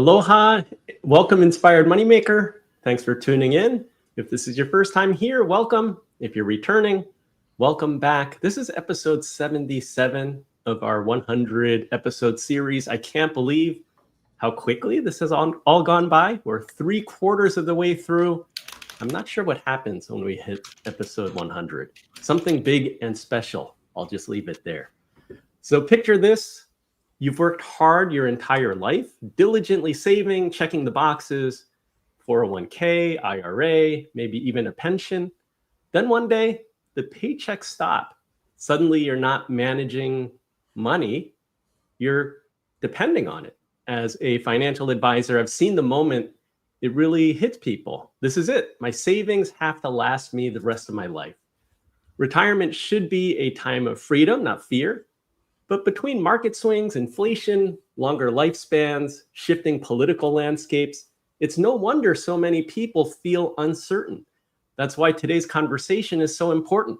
Aloha, welcome Inspired Moneymaker. Thanks for tuning in. If this is your first time here, welcome. If you're returning, welcome back. This is episode 77 of our 100 episode series. I can't believe how quickly this has all gone by. We're 3/4 of the way through. I'm not sure what happens when we hit episode 100. Something big and special. I'll just leave it there. So picture this. You've worked hard your entire life, diligently saving, checking the boxes, 401k, IRA, maybe even a pension. Then one day, the paychecks stop. Suddenly, you're not managing money, you're depending on it. As a financial advisor, I've seen the moment it really hits people. This is it. My savings have to last me the rest of my life. Retirement should be a time of freedom, not fear. But between market swings, inflation, longer lifespans, shifting political landscapes, it's no wonder so many people feel uncertain. That's why today's conversation is so important.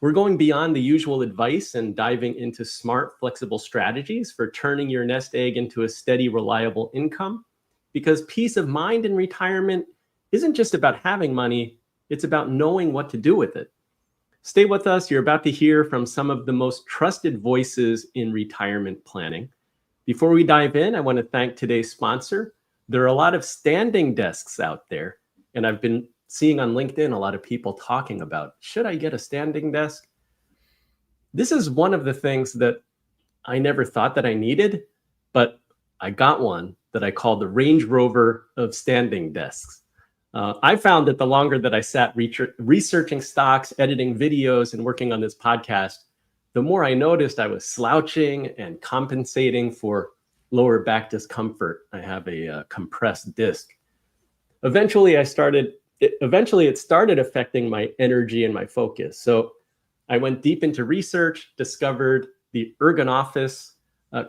We're going beyond the usual advice and diving into smart, flexible strategies for turning your nest egg into a steady, reliable income. Because peace of mind in retirement isn't just about having money, it's about knowing what to do with it. Stay with us. You're about to hear from some of the most trusted voices in retirement planning. Before we dive in, I want to thank today's sponsor. There are a lot of standing desks out there, and I've been seeing on LinkedIn a lot of people talking about, should I get a standing desk? This is one of the things that I never thought that I needed, but I got one that I call the Range Rover of standing desks. I found that the longer that I sat researching stocks, editing videos, and working on this podcast, the more I noticed I was slouching and compensating for lower back discomfort. I have a compressed disc. Eventually, it started affecting my energy and my focus. So I went deep into research, discovered the Ergonomist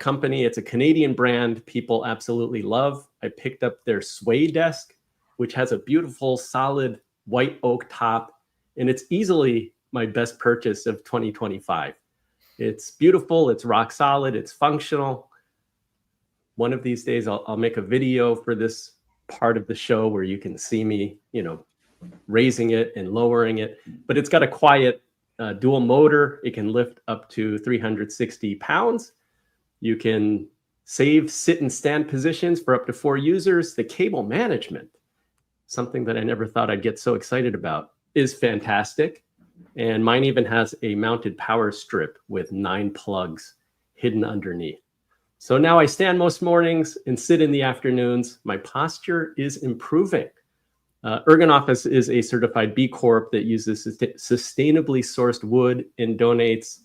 company. It's a Canadian brand people absolutely love. I picked up their Sway desk, which has a beautiful, solid white oak top. And it's easily my best purchase of 2025. It's beautiful, it's rock solid, it's functional. One of these days, I'll make a video for this part of the show where you can see me, raising it and lowering it. But it's got a quiet dual motor. It can lift up to 360 pounds. You can save sit and stand positions for up to 4 users. The cable management, something that I never thought I'd get so excited about, is fantastic. And mine even has a mounted power strip with 9 plugs hidden underneath. So now I stand most mornings and sit in the afternoons. My posture is improving. Ergonomist is a certified B Corp that uses sustainably sourced wood and donates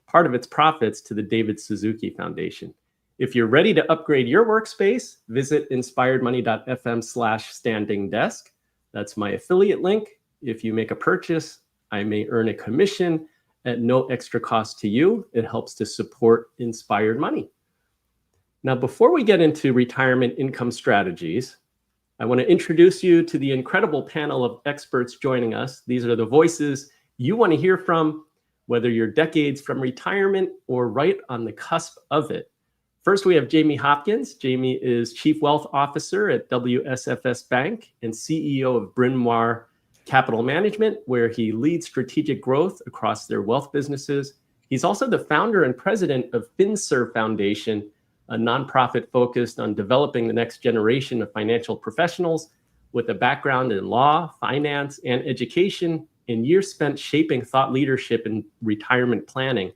part of its profits to the David Suzuki Foundation. If you're ready to upgrade your workspace, visit inspiredmoney.fm/standing desk. That's my affiliate link. If you make a purchase, I may earn a commission at no extra cost to you. It helps to support Inspired Money. Now, before we get into retirement income strategies, I want to introduce you to the incredible panel of experts joining us. These are the voices you want to hear from, whether you're decades from retirement or right on the cusp of it. First, we have Jamie Hopkins. Jamie is Chief Wealth Officer at WSFS Bank and CEO of Bryn Mawr Capital Management, where he leads strategic growth across their wealth businesses. He's also the founder and president of FinServe Foundation, a nonprofit focused on developing the next generation of financial professionals with a background in law, finance, and education, and years spent shaping thought leadership in retirement planning.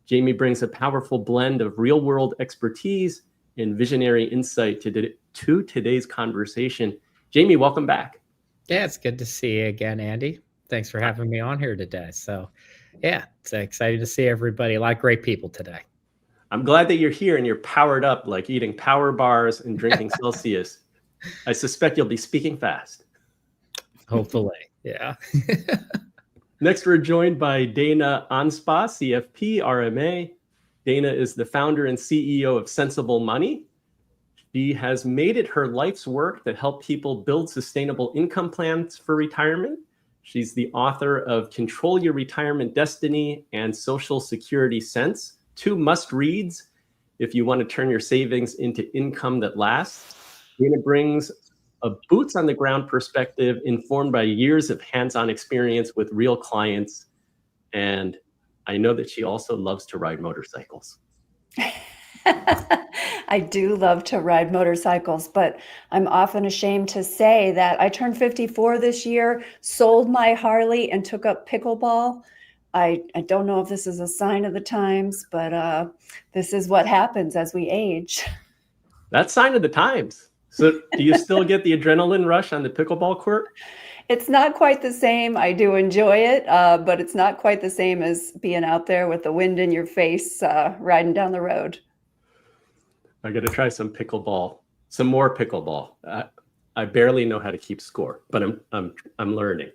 Jamie brings a powerful blend of real-world expertise and visionary insight to today's conversation. Jamie, welcome back. Yeah, it's good to see you again, Andy. Thanks for having me on here today. So, yeah, it's exciting to see everybody. A lot of great people today. I'm glad that you're here and you're powered up, like eating power bars and drinking Celsius. I suspect you'll be speaking fast. Hopefully, yeah. Next, we're joined by Dana Anspach, CFP, RMA. Dana is the founder and CEO of Sensible Money. She has made it her life's work to help people build sustainable income plans for retirement. She's the author of Control Your Retirement Destiny and Social Security Sense, 2 must-reads. if you want to turn your savings into income that lasts. Dana brings a boots on the ground perspective informed by years of hands-on experience with real clients. And I know that she also loves to ride motorcycles. I do love to ride motorcycles, but I'm often ashamed to say that I turned 54 this year, sold my Harley, and took up pickleball. I don't know if this is a sign of the times, but this is what happens as we age. That's sign of the times. So do you still get the adrenaline rush on the pickleball court? It's not quite the same. I do enjoy it, but it's not quite the same as being out there with the wind in your face, riding down the road. I got to try some more pickleball. I barely know how to keep score, but I'm learning.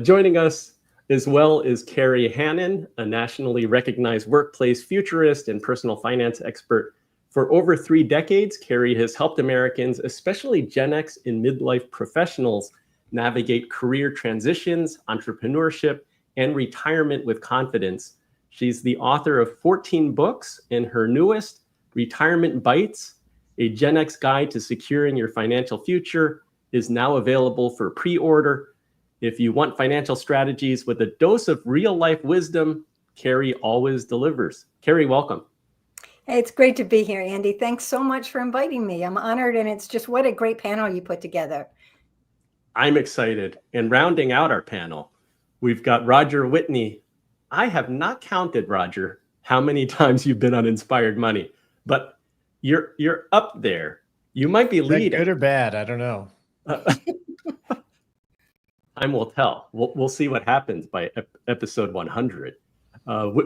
Joining us as well is Kerry Hannon, a nationally recognized workplace futurist and personal finance expert. For over 3 decades, Kerry has helped Americans, especially Gen X and midlife professionals, navigate career transitions, entrepreneurship, and retirement with confidence. She's the author of 14 books, and her newest, Retirement Bites, a Gen X guide to securing your financial future, is now available for pre-order. If you want financial strategies with a dose of real-life wisdom, Kerry always delivers. Kerry, welcome. Hey, it's great to be here, Andy. Thanks so much for inviting me. I'm honored, and it's just what a great panel you put together. I'm excited. And rounding out our panel, we've got Roger Whitney. I have not counted, Roger, how many times you've been on Inspired Money, but you're up there. You might be leading. Good or bad? I don't know. Time will tell. We'll see what happens by episode 100.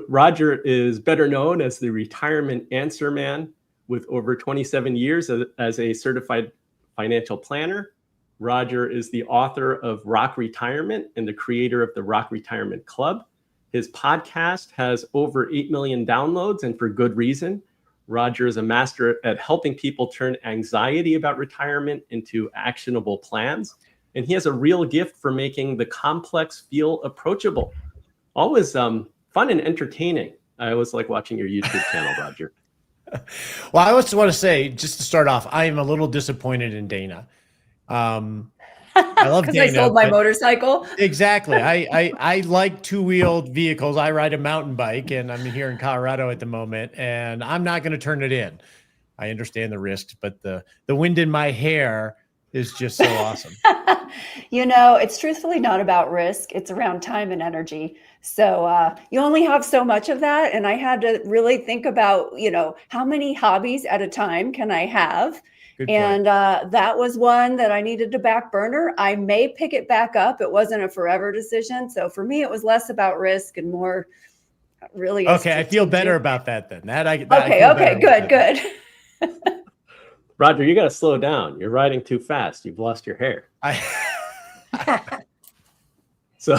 Roger is better known as the retirement answer man with over 27 years as a certified financial planner. Roger is the author of Rock Retirement and the creator of the Rock Retirement Club. His podcast has over 8 million downloads, and for good reason. Roger is a master at helping people turn anxiety about retirement into actionable plans. And he has a real gift for making the complex feel approachable. Always fun and entertaining. I always like watching your YouTube channel, Roger. Well, I also want to say, just to start off, I am a little disappointed in Dana. I love Dana. Because I sold my motorcycle. Exactly. I like two-wheeled vehicles. I ride a mountain bike, and I'm here in Colorado at the moment, and I'm not going to turn it in. I understand the risks, but the wind in my hair is just so awesome. You know, it's truthfully not about risk. It's around time and energy. So you only have so much of that. And I had to really think about, how many hobbies at a time can I have? And that was one that I needed to back burner. I may pick it back up. It wasn't a forever decision. So for me, it was less about risk and more really. Okay, I feel better about that then. Good. Roger, you got to slow down. You're riding too fast. You've lost your hair. So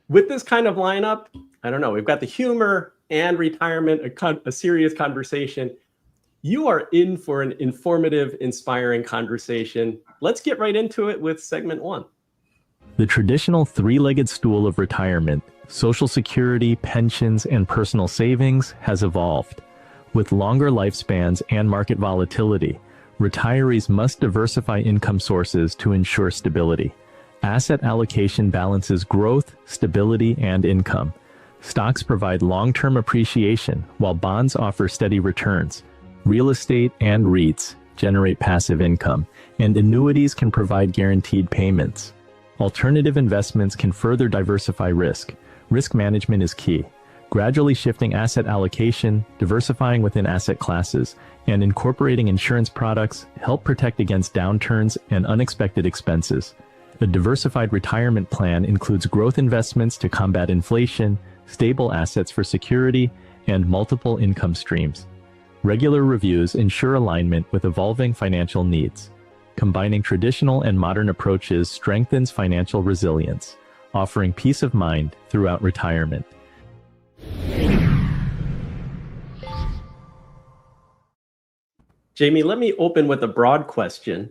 with this kind of lineup, I don't know. We've got the humor and retirement, a serious conversation. You are in for an informative, inspiring conversation. Let's get right into it with segment 1. The traditional three-legged stool of retirement, Social Security, pensions, and personal savings has evolved. With longer lifespans and market volatility, retirees must diversify income sources to ensure stability. Asset allocation balances growth, stability, and income. Stocks provide long-term appreciation, while bonds offer steady returns. Real estate and REITs generate passive income, and annuities can provide guaranteed payments. Alternative investments can further diversify risk. Risk management is key. Gradually shifting asset allocation, diversifying within asset classes, and incorporating insurance products help protect against downturns and unexpected expenses. A diversified retirement plan includes growth investments to combat inflation, stable assets for security, and multiple income streams. Regular reviews ensure alignment with evolving financial needs. Combining traditional and modern approaches strengthens financial resilience, offering peace of mind throughout retirement. Jamie, let me open with a broad question.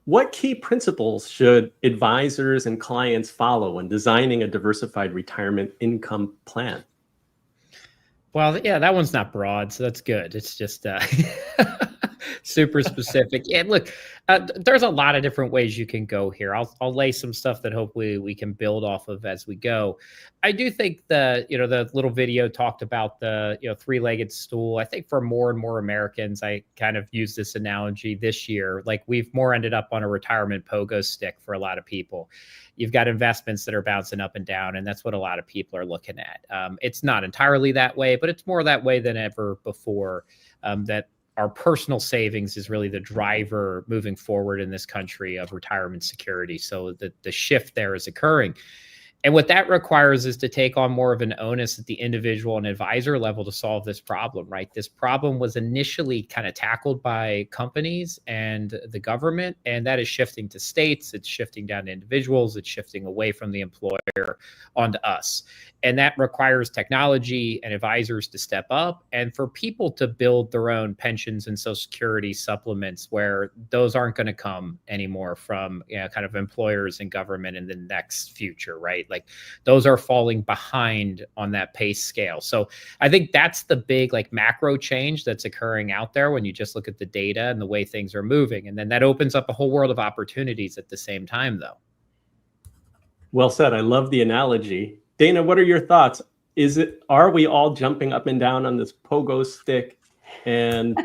What key principles should advisors and clients follow when designing a diversified retirement income plan? Well, yeah, that one's not broad, so that's good. It's just super specific. And look, there's a lot of different ways you can go here. I'll lay some stuff that hopefully we can build off of as we go. I do think the little video talked about the three-legged stool. I think for more and more Americans, I kind of use this analogy this year. Like we've more ended up on a retirement pogo stick for a lot of people. You've got investments that are bouncing up and down, and that's what a lot of people are looking at. It's not entirely that way, but it's more that way than ever before. That our personal savings is really the driver moving forward in this country of retirement security. So the shift there is occurring. And what that requires is to take on more of an onus at the individual and advisor level to solve this problem, right? This problem was initially kind of tackled by companies and the government, and that is shifting to states. It's shifting down to individuals. It's shifting away from the employer onto us. And that requires technology and advisors to step up and for people to build their own pensions and Social Security supplements where those aren't going to come anymore from kind of employers and government in the next future, right? Like those are falling behind on that pace scale. So I think that's the big like macro change that's occurring out there when you just look at the data and the way things are moving. And then that opens up a whole world of opportunities at the same time, though. Well said. I love the analogy. Dana, what are your thoughts? Are we all jumping up and down on this pogo stick? And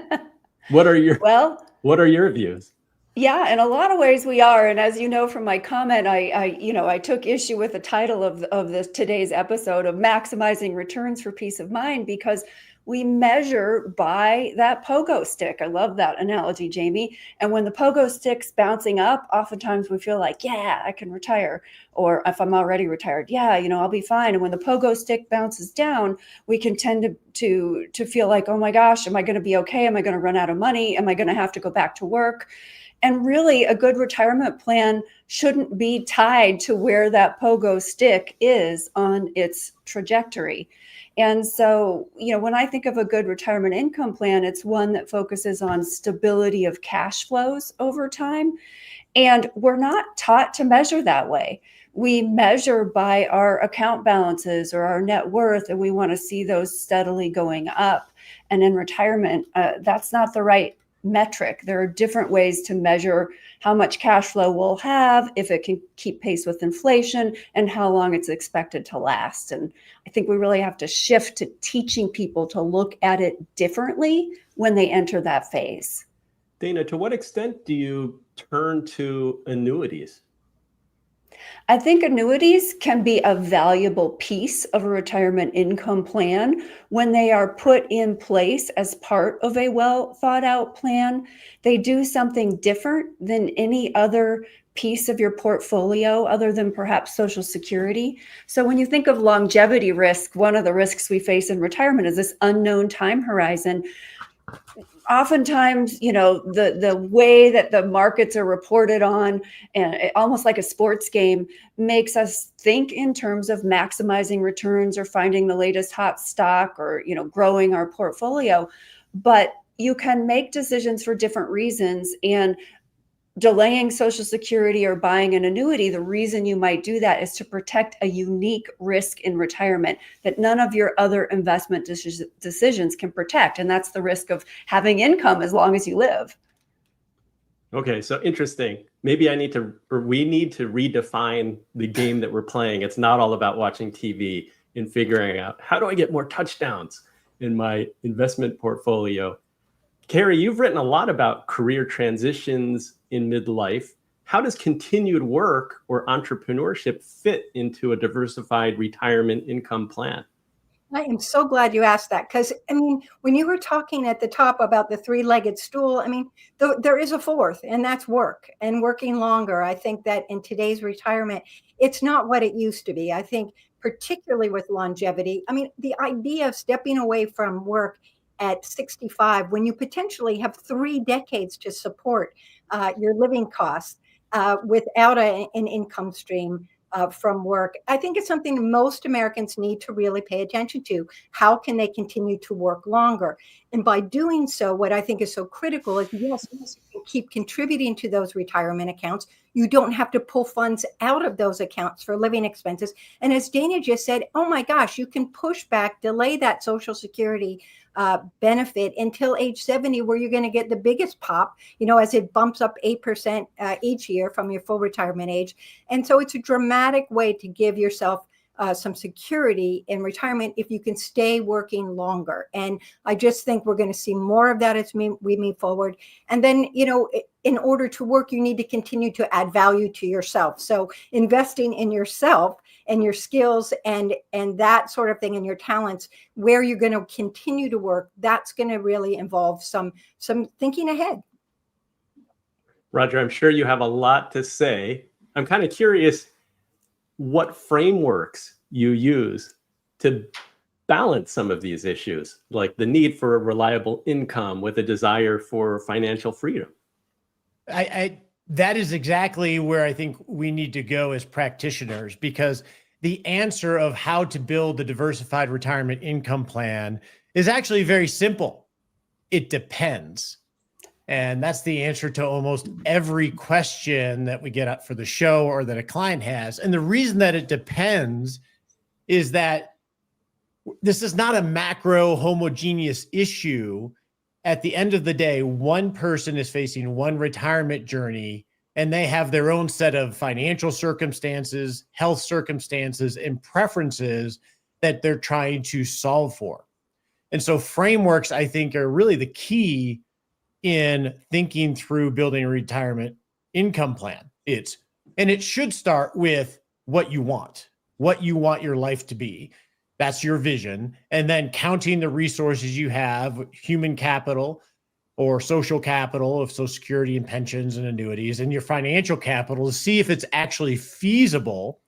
what are your views? Yeah, in a lot of ways we are. And as you know from my comment, I took issue with the title of this today's episode of maximizing returns for peace of mind, because we measure by that pogo stick. I love that analogy, Jamie. And when the pogo stick's bouncing up, oftentimes we feel like, yeah, I can retire. Or if I'm already retired, yeah, I'll be fine. And when the pogo stick bounces down, we can tend to feel like, oh my gosh, am I going to be okay? Am I going to run out of money? Am I going to have to go back to work? And really, a good retirement plan shouldn't be tied to where that pogo stick is on its trajectory. And so, when I think of a good retirement income plan, it's one that focuses on stability of cash flows over time. And we're not taught to measure that way. We measure by our account balances or our net worth, and we want to see those steadily going up. And in retirement, that's not the right metric. There are different ways to measure how much cash flow we'll have, if it can keep pace with inflation, and how long it's expected to last. And I think we really have to shift to teaching people to look at it differently when they enter that phase. Dana, to what extent do you turn to annuities? I think annuities can be a valuable piece of a retirement income plan when they are put in place as part of a well thought out plan. They do something different than any other piece of your portfolio other than perhaps Social Security. So when you think of longevity risk, one of the risks we face in retirement is this unknown time horizon. Oftentimes, the way that the markets are reported on, and almost like a sports game, makes us think in terms of maximizing returns or finding the latest hot stock or, growing our portfolio. But you can make decisions for different reasons, and delaying Social Security or buying an annuity, the reason you might do that is to protect a unique risk in retirement that none of your other investment decisions can protect. And that's the risk of having income as long as you live. Okay, so interesting. Maybe we need to redefine the game that we're playing. It's not all about watching TV and figuring out, how do I get more touchdowns in my investment portfolio? Kerry, you've written a lot about career transitions in midlife. How does continued work or entrepreneurship fit into a diversified retirement income plan? I am so glad you asked that, because, when you were talking at the top about the three-legged stool, there is a fourth, and that's work and working longer. I think that in today's retirement, it's not what it used to be. I think particularly with longevity, the idea of stepping away from work at 65, when you potentially have 3 decades to support your living costs without an income stream from work, I think it's something most Americans need to really pay attention to. How can they continue to work longer? And by doing so, what I think is so critical is, yes, you can keep contributing to those retirement accounts. You don't have to pull funds out of those accounts for living expenses. And as Dana just said, oh my gosh, you can push back, delay that Social Security benefit until age 70, where you're going to get the biggest pop, as it bumps up 8% each year from your full retirement age. And so it's a dramatic way to give yourself some security in retirement if you can stay working longer. And I just think we're going to see more of that as we move forward. And then, in order to work, you need to continue to add value to yourself. So investing in yourself and your skills and that sort of thing, and your talents, where you're going to continue to work, that's going to really involve some thinking ahead. Roger, I'm sure you have a lot to say. I'm kind of curious what frameworks you use to balance some of these issues, like the need for a reliable income with a desire for financial freedom. That is exactly where I think we need to go as practitioners, because the answer of how to build a diversified retirement income plan is actually very simple. It depends. And that's the answer to almost every question that we get up for the show or that a client has. And the reason that it depends is that this is not a macro homogeneous issue. At the end of the day, one person is facing one retirement journey, and they have their own set of financial circumstances, health circumstances, and preferences that they're trying to solve for. And so frameworks, I think, are really the key in thinking through building a retirement income plan. It should start with what you want your life to be. That's your vision. And then counting the resources you have, human capital or social capital of Social Security and pensions and annuities, and your financial capital to see if it's actually feasible.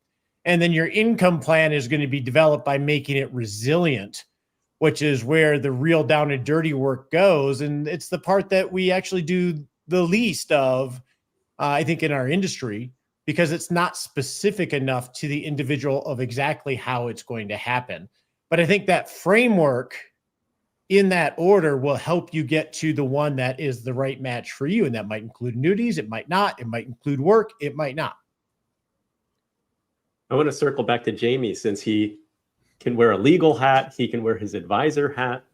And then your income plan is going to be developed by making it resilient, which is where the real down and dirty work goes. And it's the part that we actually do the least of, I think, in our industry, because it's not specific enough to the individual of exactly how it's going to happen. But I think that framework in that order will help you get to the one that is the right match for you. And that might include annuities. It might not. It might include work. It might not. I want to circle back to Jamie, since he can wear a legal hat, he can wear his advisor hat.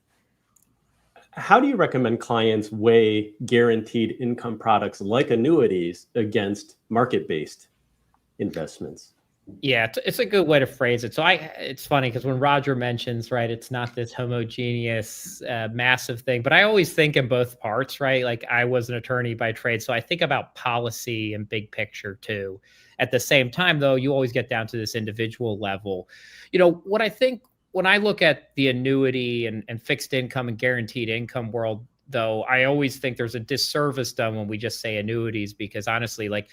How do you recommend clients weigh guaranteed income products like annuities against market-based investments? Yeah, it's a good way to phrase it. So it's funny because when Roger mentions, right, it's not this homogeneous, massive thing, but I always think in both parts, right? Like, I was an attorney by trade, so I think about policy and big picture too. At the same time, though, you always get down to this individual level. What I think when I look at the annuity and fixed income and guaranteed income world, though, I always think there's a disservice done when we just say annuities, because honestly, like,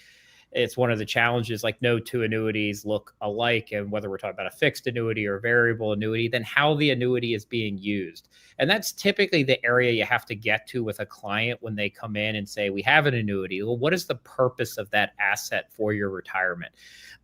it's one of the challenges, like, no two annuities look alike. And whether we're talking about a fixed annuity or a variable annuity, then how the annuity is being used. And that's typically the area you have to get to with a client when they come in and say, we have an annuity. Well, what is the purpose of that asset for your retirement?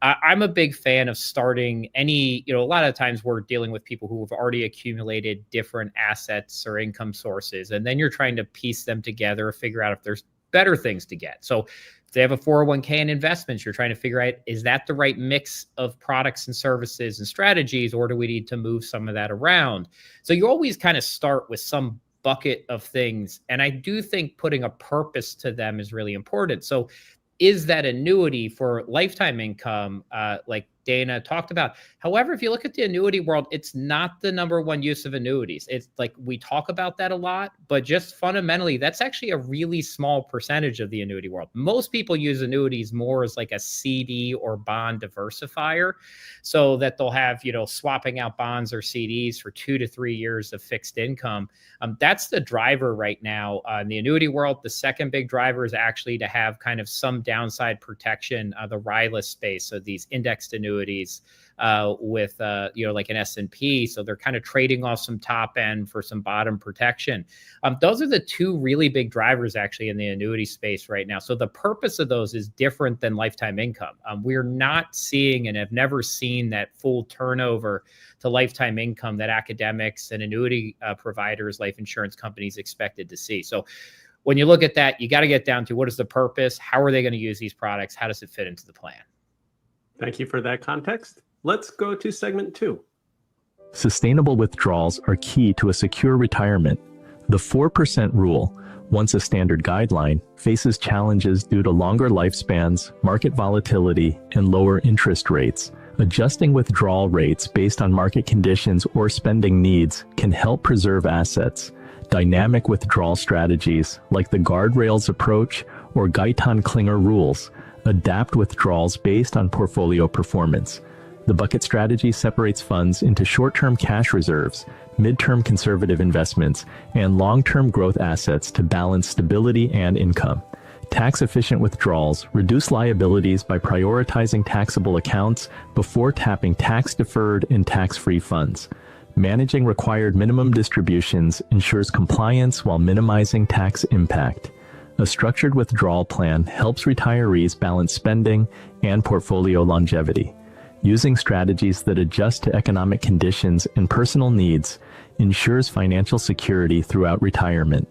I'm a big fan of starting a lot of times we're dealing with people who have already accumulated different assets or income sources. And then you're trying to piece them together, figure out if there's better things to get. So if they have a 401k and investments, you're trying to figure out, is that the right mix of products and services and strategies, or do we need to move some of that around? So you always kind of start with some bucket of things. And I do think putting a purpose to them is really important. So is that annuity for lifetime income, like Dana talked about? However, if you look at the annuity world, it's not the number one use of annuities. It's like, we talk about that a lot, but just fundamentally, that's actually a really small percentage of the annuity world. Most people use annuities more as like a CD or bond diversifier, so that they'll have, swapping out bonds or CDs for 2 to 3 years of fixed income. That's the driver right now in the annuity world. The second big driver is actually to have kind of some downside protection, the RILA space. So these indexed annuities with like an S&P, so they're kind of trading off some top end for some bottom protection. Those are the two really big drivers actually in the annuity space right now. So the purpose of those is different than lifetime income. We're not seeing and have never seen that full turnover to lifetime income that academics and annuity providers, life insurance companies expected to see. So when you look at that, you got to get down to what is the purpose? How are they going to use these products? How does it fit into the plan? Thank you for that context. Let's go to segment 2. Sustainable withdrawals are key to a secure retirement. The 4% rule, once a standard guideline, faces challenges due to longer lifespans, market volatility, and lower interest rates. Adjusting withdrawal rates based on market conditions or spending needs can help preserve assets. Dynamic withdrawal strategies, like the Guardrails approach or Guyton-Klinger rules, adapt withdrawals based on portfolio performance. The bucket strategy separates funds into short-term cash reserves, mid-term conservative investments, and long-term growth assets to balance stability and income. Tax-efficient withdrawals reduce liabilities by prioritizing taxable accounts before tapping tax-deferred and tax-free funds. Managing required minimum distributions ensures compliance while minimizing tax impact. A structured withdrawal plan helps retirees balance spending and portfolio longevity. Using strategies that adjust to economic conditions and personal needs ensures financial security throughout retirement.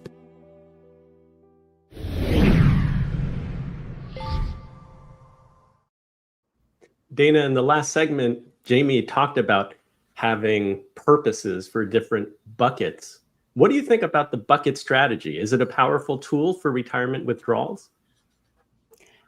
Dana, in the last segment, Jamie talked about having purposes for different buckets. What do you think about the bucket strategy? Is it a powerful tool for retirement withdrawals?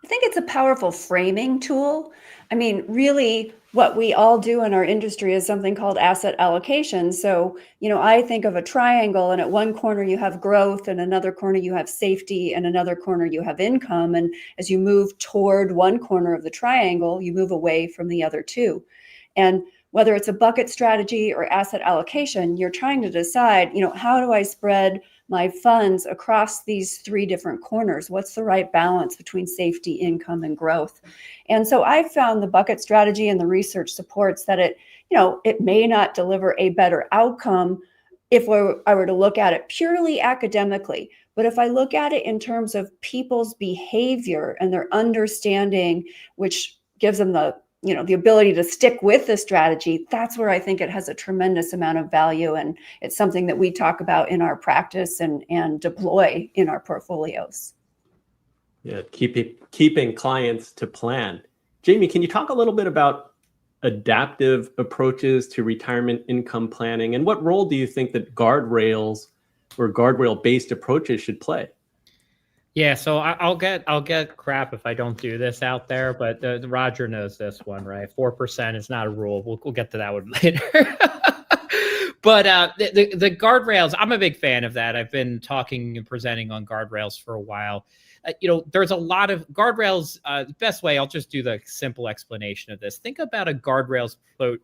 I think it's a powerful framing tool. I mean, really, what we all do in our industry is something called asset allocation. So, I think of a triangle, and at one corner you have growth, and another corner you have safety, and another corner you have income. And as you move toward one corner of the triangle, you move away from the other two. And whether it's a bucket strategy or asset allocation, you're trying to decide, how do I spread my funds across these 3 different corners? What's the right balance between safety, income, and growth? And so I found the bucket strategy, and the research supports that it may not deliver a better outcome if I were to look at it purely academically. But if I look at it in terms of people's behavior and their understanding, which gives them the ability to stick with the strategy, that's where I think it has a tremendous amount of value. And it's something that we talk about in our practice and deploy in our portfolios. Yeah, keeping clients to plan. Jamie, can you talk a little bit about adaptive approaches to retirement income planning, and what role do you think that guardrails or guardrail-based approaches should play? Yeah, so I'll get crap if I don't do this out there, but Roger knows this one, right? 4% is not a rule. We'll get to that one later. But the guardrails, I'm a big fan of that. I've been talking and presenting on guardrails for a while. There's a lot of guardrails. The best way, I'll just do the simple explanation of this. Think about a guardrails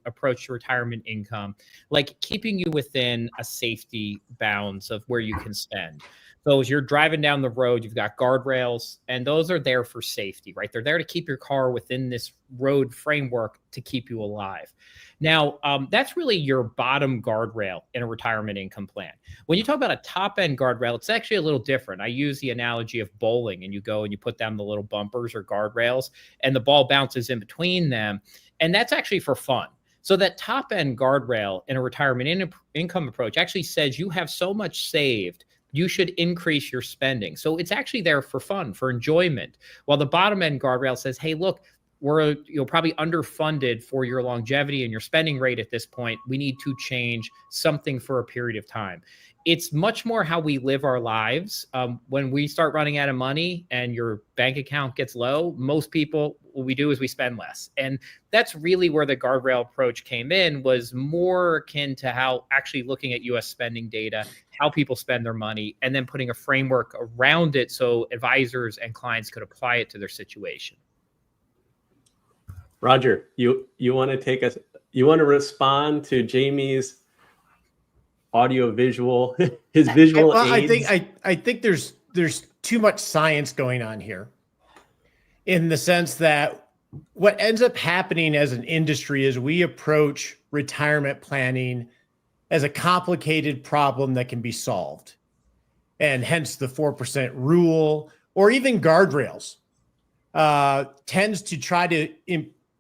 approach to retirement income, like keeping you within a safety bounds of where you can spend. So as you're driving down the road, you've got guardrails, and those are there for safety, right? They're there to keep your car within this road framework to keep you alive. Now, that's really your bottom guardrail in a retirement income plan. When you talk about a top-end guardrail, it's actually a little different. I use the analogy of bowling, and you go and you put down the little bumpers or guardrails, and the ball bounces in between them, and that's actually for fun. So that top-end guardrail in a retirement income approach actually says you have so much saved, you should increase your spending. So it's actually there for fun, for enjoyment. While the bottom end guardrail says, hey, look, we're probably underfunded for your longevity and your spending rate at this point. We need to change something for a period of time. It's much more how we live our lives. When we start running out of money and your bank account gets low, most people, what we do is we spend less. And that's really where the guardrail approach came in, was more akin to how actually looking at US spending data, how people spend their money, and then putting a framework around it so advisors and clients could apply it to their situation. Roger, you want to respond to Jamie's audio visual, his visual aids? I think there's too much science going on here, in the sense that what ends up happening as an industry is we approach retirement planning as a complicated problem that can be solved. And hence the 4% rule, or even guardrails, tends to try to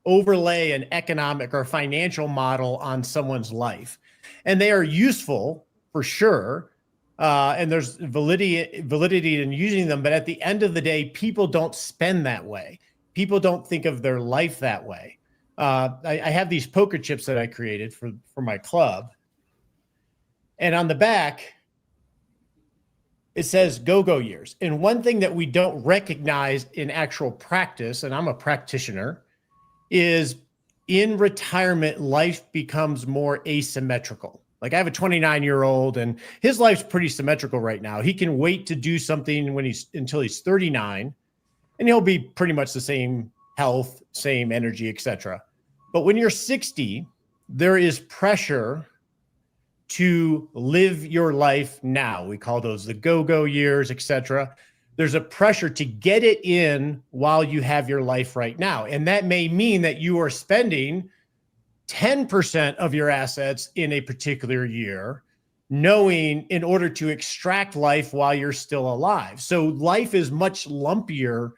overlay an economic or financial model on someone's life. And they are useful for sure, and there's validity in using them. But at the end of the day, people don't spend that way. People don't think of their life that way. I have these poker chips that I created for my club. And on the back, it says go-go years. And one thing that we don't recognize in actual practice, and I'm a practitioner, is in retirement, life becomes more asymmetrical. Like I have a 29-year-old and his life's pretty symmetrical right now. He can wait to do something until he's 39 and he'll be pretty much the same health, same energy, etc. But when you're 60, there is pressure to live your life now. We call those the go-go years, etc. There's a pressure to get it in while you have your life right now. And that may mean that you are spending 10% of your assets in a particular year, knowing in order to extract life while you're still alive. So life is much lumpier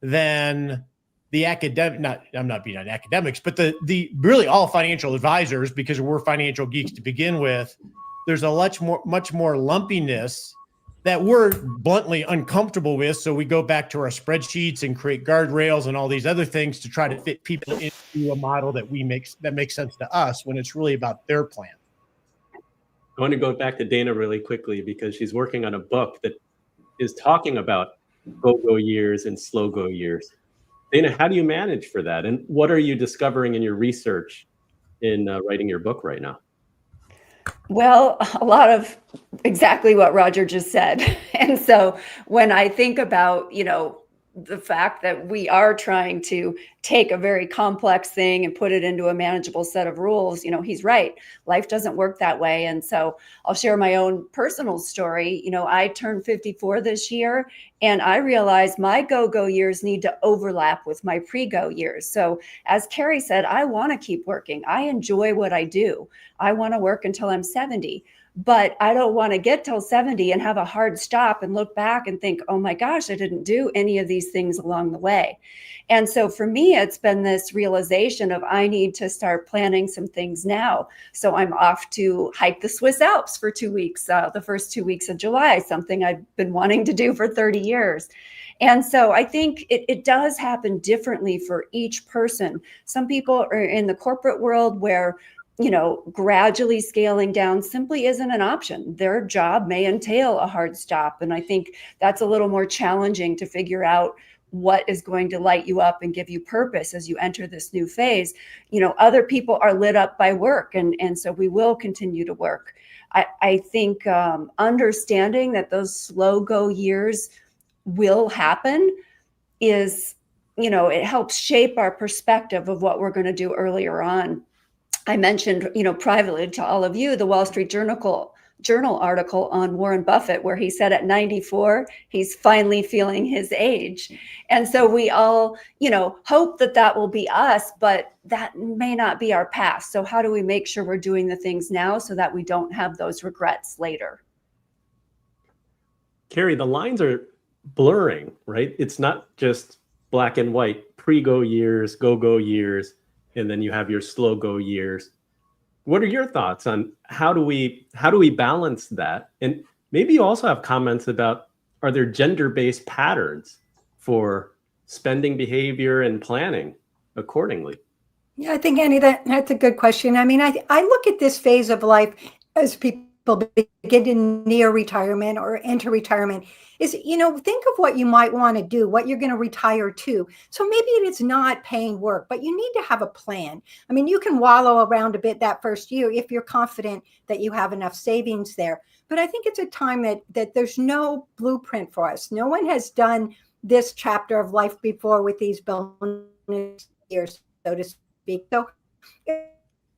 than the academic, I'm not being on academics, but the really all financial advisors, because we're financial geeks to begin with, there's a much more lumpiness that we're bluntly uncomfortable with. So we go back to our spreadsheets and create guardrails and all these other things to try to fit people into a model that makes sense to us when it's really about their plan. I want to go back to Dana really quickly because she's working on a book that is talking about go-go years and slow-go years. Dana, how do you manage for that? And what are you discovering in your research in writing your book right now? Well, a lot of exactly what Roger just said. And so when I think about, the fact that we are trying to take a very complex thing and put it into a manageable set of rules, he's right. Life doesn't work that way. And so I'll share my own personal story. I turned 54 this year and I realized my go-go years need to overlap with my pre-go years. So as Kerry said, I want to keep working. I enjoy what I do. I want to work until I'm 70. But I don't want to get till 70 and have a hard stop and look back and think, oh my gosh, I didn't do any of these things along the way. And so for me, it's been this realization of I need to start planning some things now. So I'm off to hike the Swiss Alps for 2 weeks, the first 2 weeks of July, something I've been wanting to do for 30 years. And so I think it does happen differently for each person. Some people are in the corporate world where gradually scaling down simply isn't an option. Their job may entail a hard stop. And I think that's a little more challenging to figure out what is going to light you up and give you purpose as you enter this new phase. Other people are lit up by work. And so we will continue to work. I think understanding that those slow go years will happen is, it helps shape our perspective of what we're going to do earlier on. I mentioned, privately to all of you, the Wall Street Journal article on Warren Buffett, where he said at 94, he's finally feeling his age. And so we all, hope that will be us, but that may not be our past. So how do we make sure we're doing the things now so that we don't have those regrets later? Kerry, the lines are blurring, right? It's not just black and white, pre-go years, go-go years, and then you have your slow go years. What are your thoughts on how do we balance that? And maybe you also have comments about, are there gender-based patterns for spending behavior and planning accordingly? Yeah, I think, Annie, that's a good question. I mean, I look at this phase of life as people begin to near retirement or enter retirement is, think of what you might want to do, what you're going to retire to. So maybe it's not paying work, but you need to have a plan. I mean, you can wallow around a bit that first year if you're confident that you have enough savings there. But I think it's a time that there's no blueprint for us. No one has done this chapter of life before with these bonus years, so to speak. So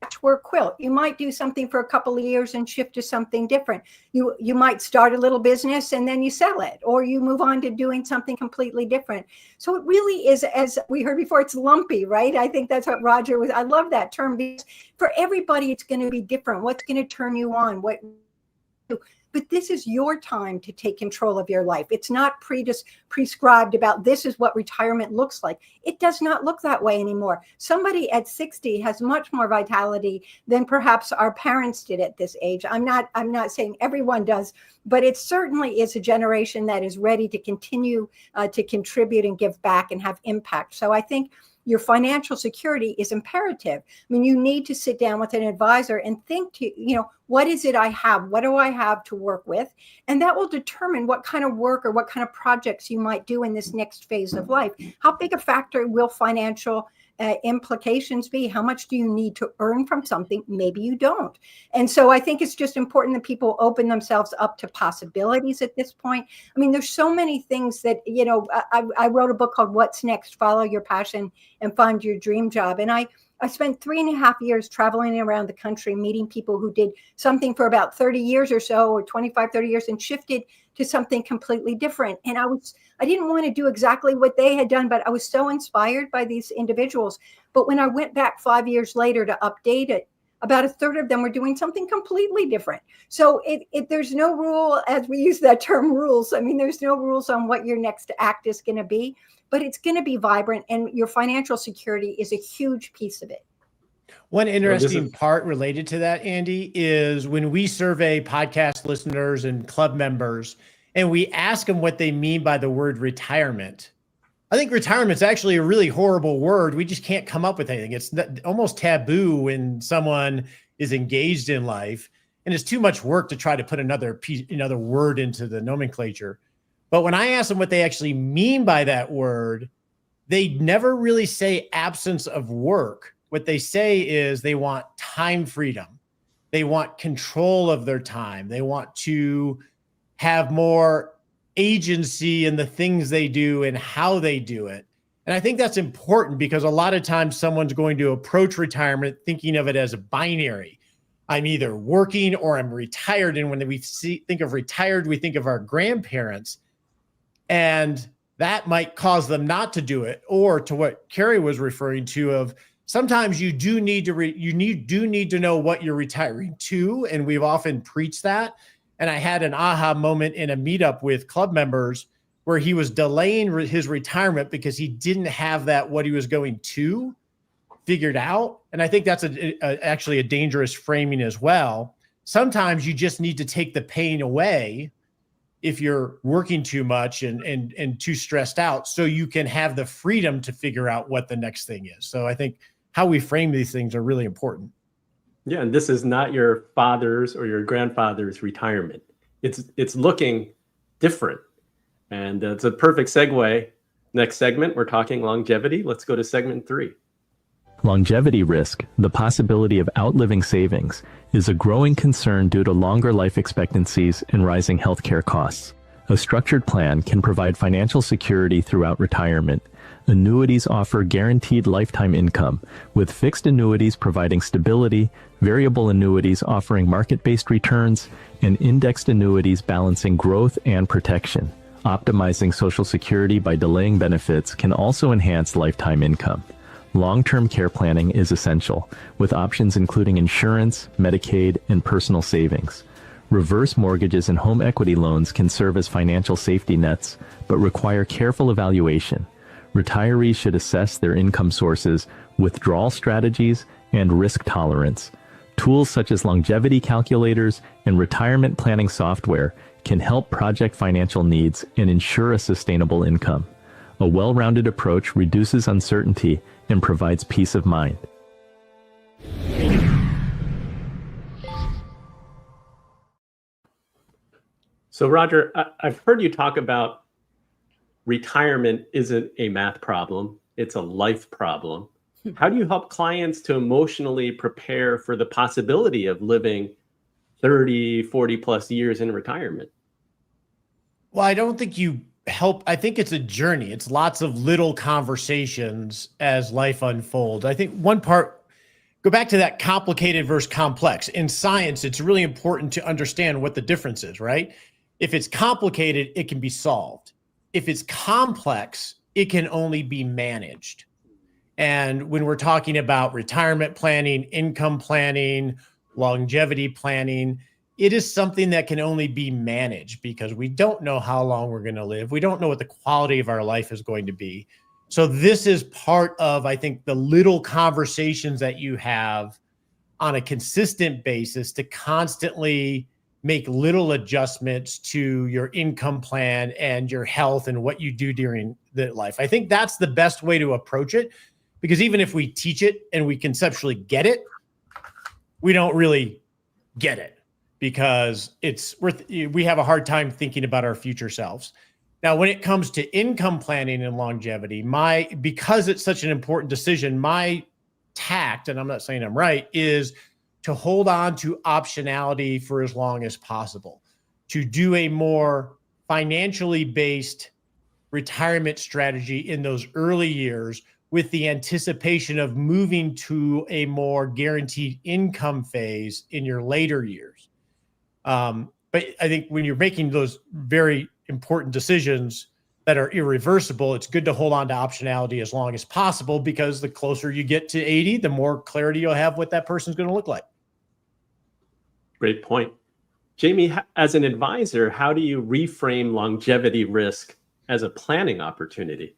patchwork quilt. You might do something for a couple of years and shift to something different. You might start a little business and then you sell it, or you move on to doing something completely different. So it really is, as we heard before, it's lumpy, right? I think that's what Roger was. I love that term because for everybody, it's going to be different. What's going to turn you on? What But this is your time to take control of your life. It's not prescribed about this is what retirement looks like. It does not look that way anymore. Somebody at 60 has much more vitality than perhaps our parents did at this age. I'm not saying everyone does, but it certainly is a generation that is ready to continue to contribute and give back and have impact. So I think your financial security is imperative. I mean, you need to sit down with an advisor and think what is it I have? What do I have to work with? And that will determine what kind of work or what kind of projects you might do in this next phase of life. How big a factor will financial implications be? How much do you need to earn from something? Maybe you don't. And so I think it's just important that people open themselves up to possibilities at this point. I mean, there's so many things that, I wrote a book called What's Next? Follow Your Passion and Find Your Dream Job. And I spent 3.5 years traveling around the country, meeting people who did something for about 30 years or so, or 25, 30 years, and shifted to something completely different. And I didn't want to do exactly what they had done, but I was so inspired by these individuals. But when I went back 5 years later to update it, about a third of them were doing something completely different. So there's no rule, as we use that term, rules. I mean, there's no rules on what your next act is going to be, but it's going to be vibrant, and your financial security is a huge piece of it. One interesting part related to that, Andy, is when we survey podcast listeners and club members and we ask them what they mean by the word retirement. I think retirement's actually a really horrible word. We just can't come up with anything. It's almost taboo when someone is engaged in life, and it's too much work to try to put another word into the nomenclature. But when I ask them what they actually mean by that word, they never really say absence of work. What they say is they want time freedom. They want control of their time. They want to have more agency in the things they do and how they do it. And I think that's important because a lot of times someone's going to approach retirement thinking of it as a binary. I'm either working or I'm retired. And when we think of retired, we think of our grandparents. And that might cause them not to do it, or to what Kerry was referring to of sometimes you do need to know what you're retiring to. And we've often preached that. And I had an aha moment in a meetup with club members where he was delaying his retirement because he didn't have what he was going to figured out. And I think that's actually a dangerous framing as well. Sometimes you just need to take the pain away if you're working too much and too stressed out, so you can have the freedom to figure out what the next thing is. So I think how we frame these things are really important. Yeah, and this is not your father's or your grandfather's retirement. It's looking different. And it's a perfect segue. Next segment, we're talking longevity. Let's go to segment 3. Longevity risk, the possibility of outliving savings, is a growing concern due to longer life expectancies and rising healthcare costs. A structured plan can provide financial security throughout retirement. Annuities offer guaranteed lifetime income, with fixed annuities providing stability, variable annuities offering market-based returns, and indexed annuities balancing growth and protection. Optimizing Social Security by delaying benefits can also enhance lifetime income. Long-term care planning is essential, with options including insurance, Medicaid, and personal savings. Reverse mortgages and home equity loans can serve as financial safety nets, but require careful evaluation. Retirees should assess their income sources, withdrawal strategies, and risk tolerance. Tools such as longevity calculators and retirement planning software can help project financial needs and ensure a sustainable income. A well-rounded approach reduces uncertainty and provides peace of mind. So Roger, I've heard you talk about retirement isn't a math problem, it's a life problem. How do you help clients to emotionally prepare for the possibility of living 30, 40 plus years in retirement? Well, I don't think you help. I think it's a journey. It's lots of little conversations as life unfolds. I think one part, go back to that complicated versus complex. In science, it's really important to understand what the difference is, right? If it's complicated, it can be solved. If it's complex, it can only be managed. And when we're talking about retirement planning, income planning, longevity planning, it is something that can only be managed because we don't know how long we're going to live. We don't know what the quality of our life is going to be. So this is part of, I think, the little conversations that you have on a consistent basis to constantly make little adjustments to your income plan and your health and what you do during the life. I think that's the best way to approach it, because even if we teach it and we conceptually get it, we don't really get it because we have a hard time thinking about our future selves. Now, when it comes to income planning and longevity, because it's such an important decision, my tact, and I'm not saying I'm right, is to hold on to optionality for as long as possible, to do a more financially based retirement strategy in those early years with the anticipation of moving to a more guaranteed income phase in your later years. But I think when you're making those very important decisions that are irreversible, it's good to hold on to optionality as long as possible, because the closer you get to 80, the more clarity you'll have what that person's going to look like. Great point. Jamie, as an advisor, how do you reframe longevity risk as a planning opportunity?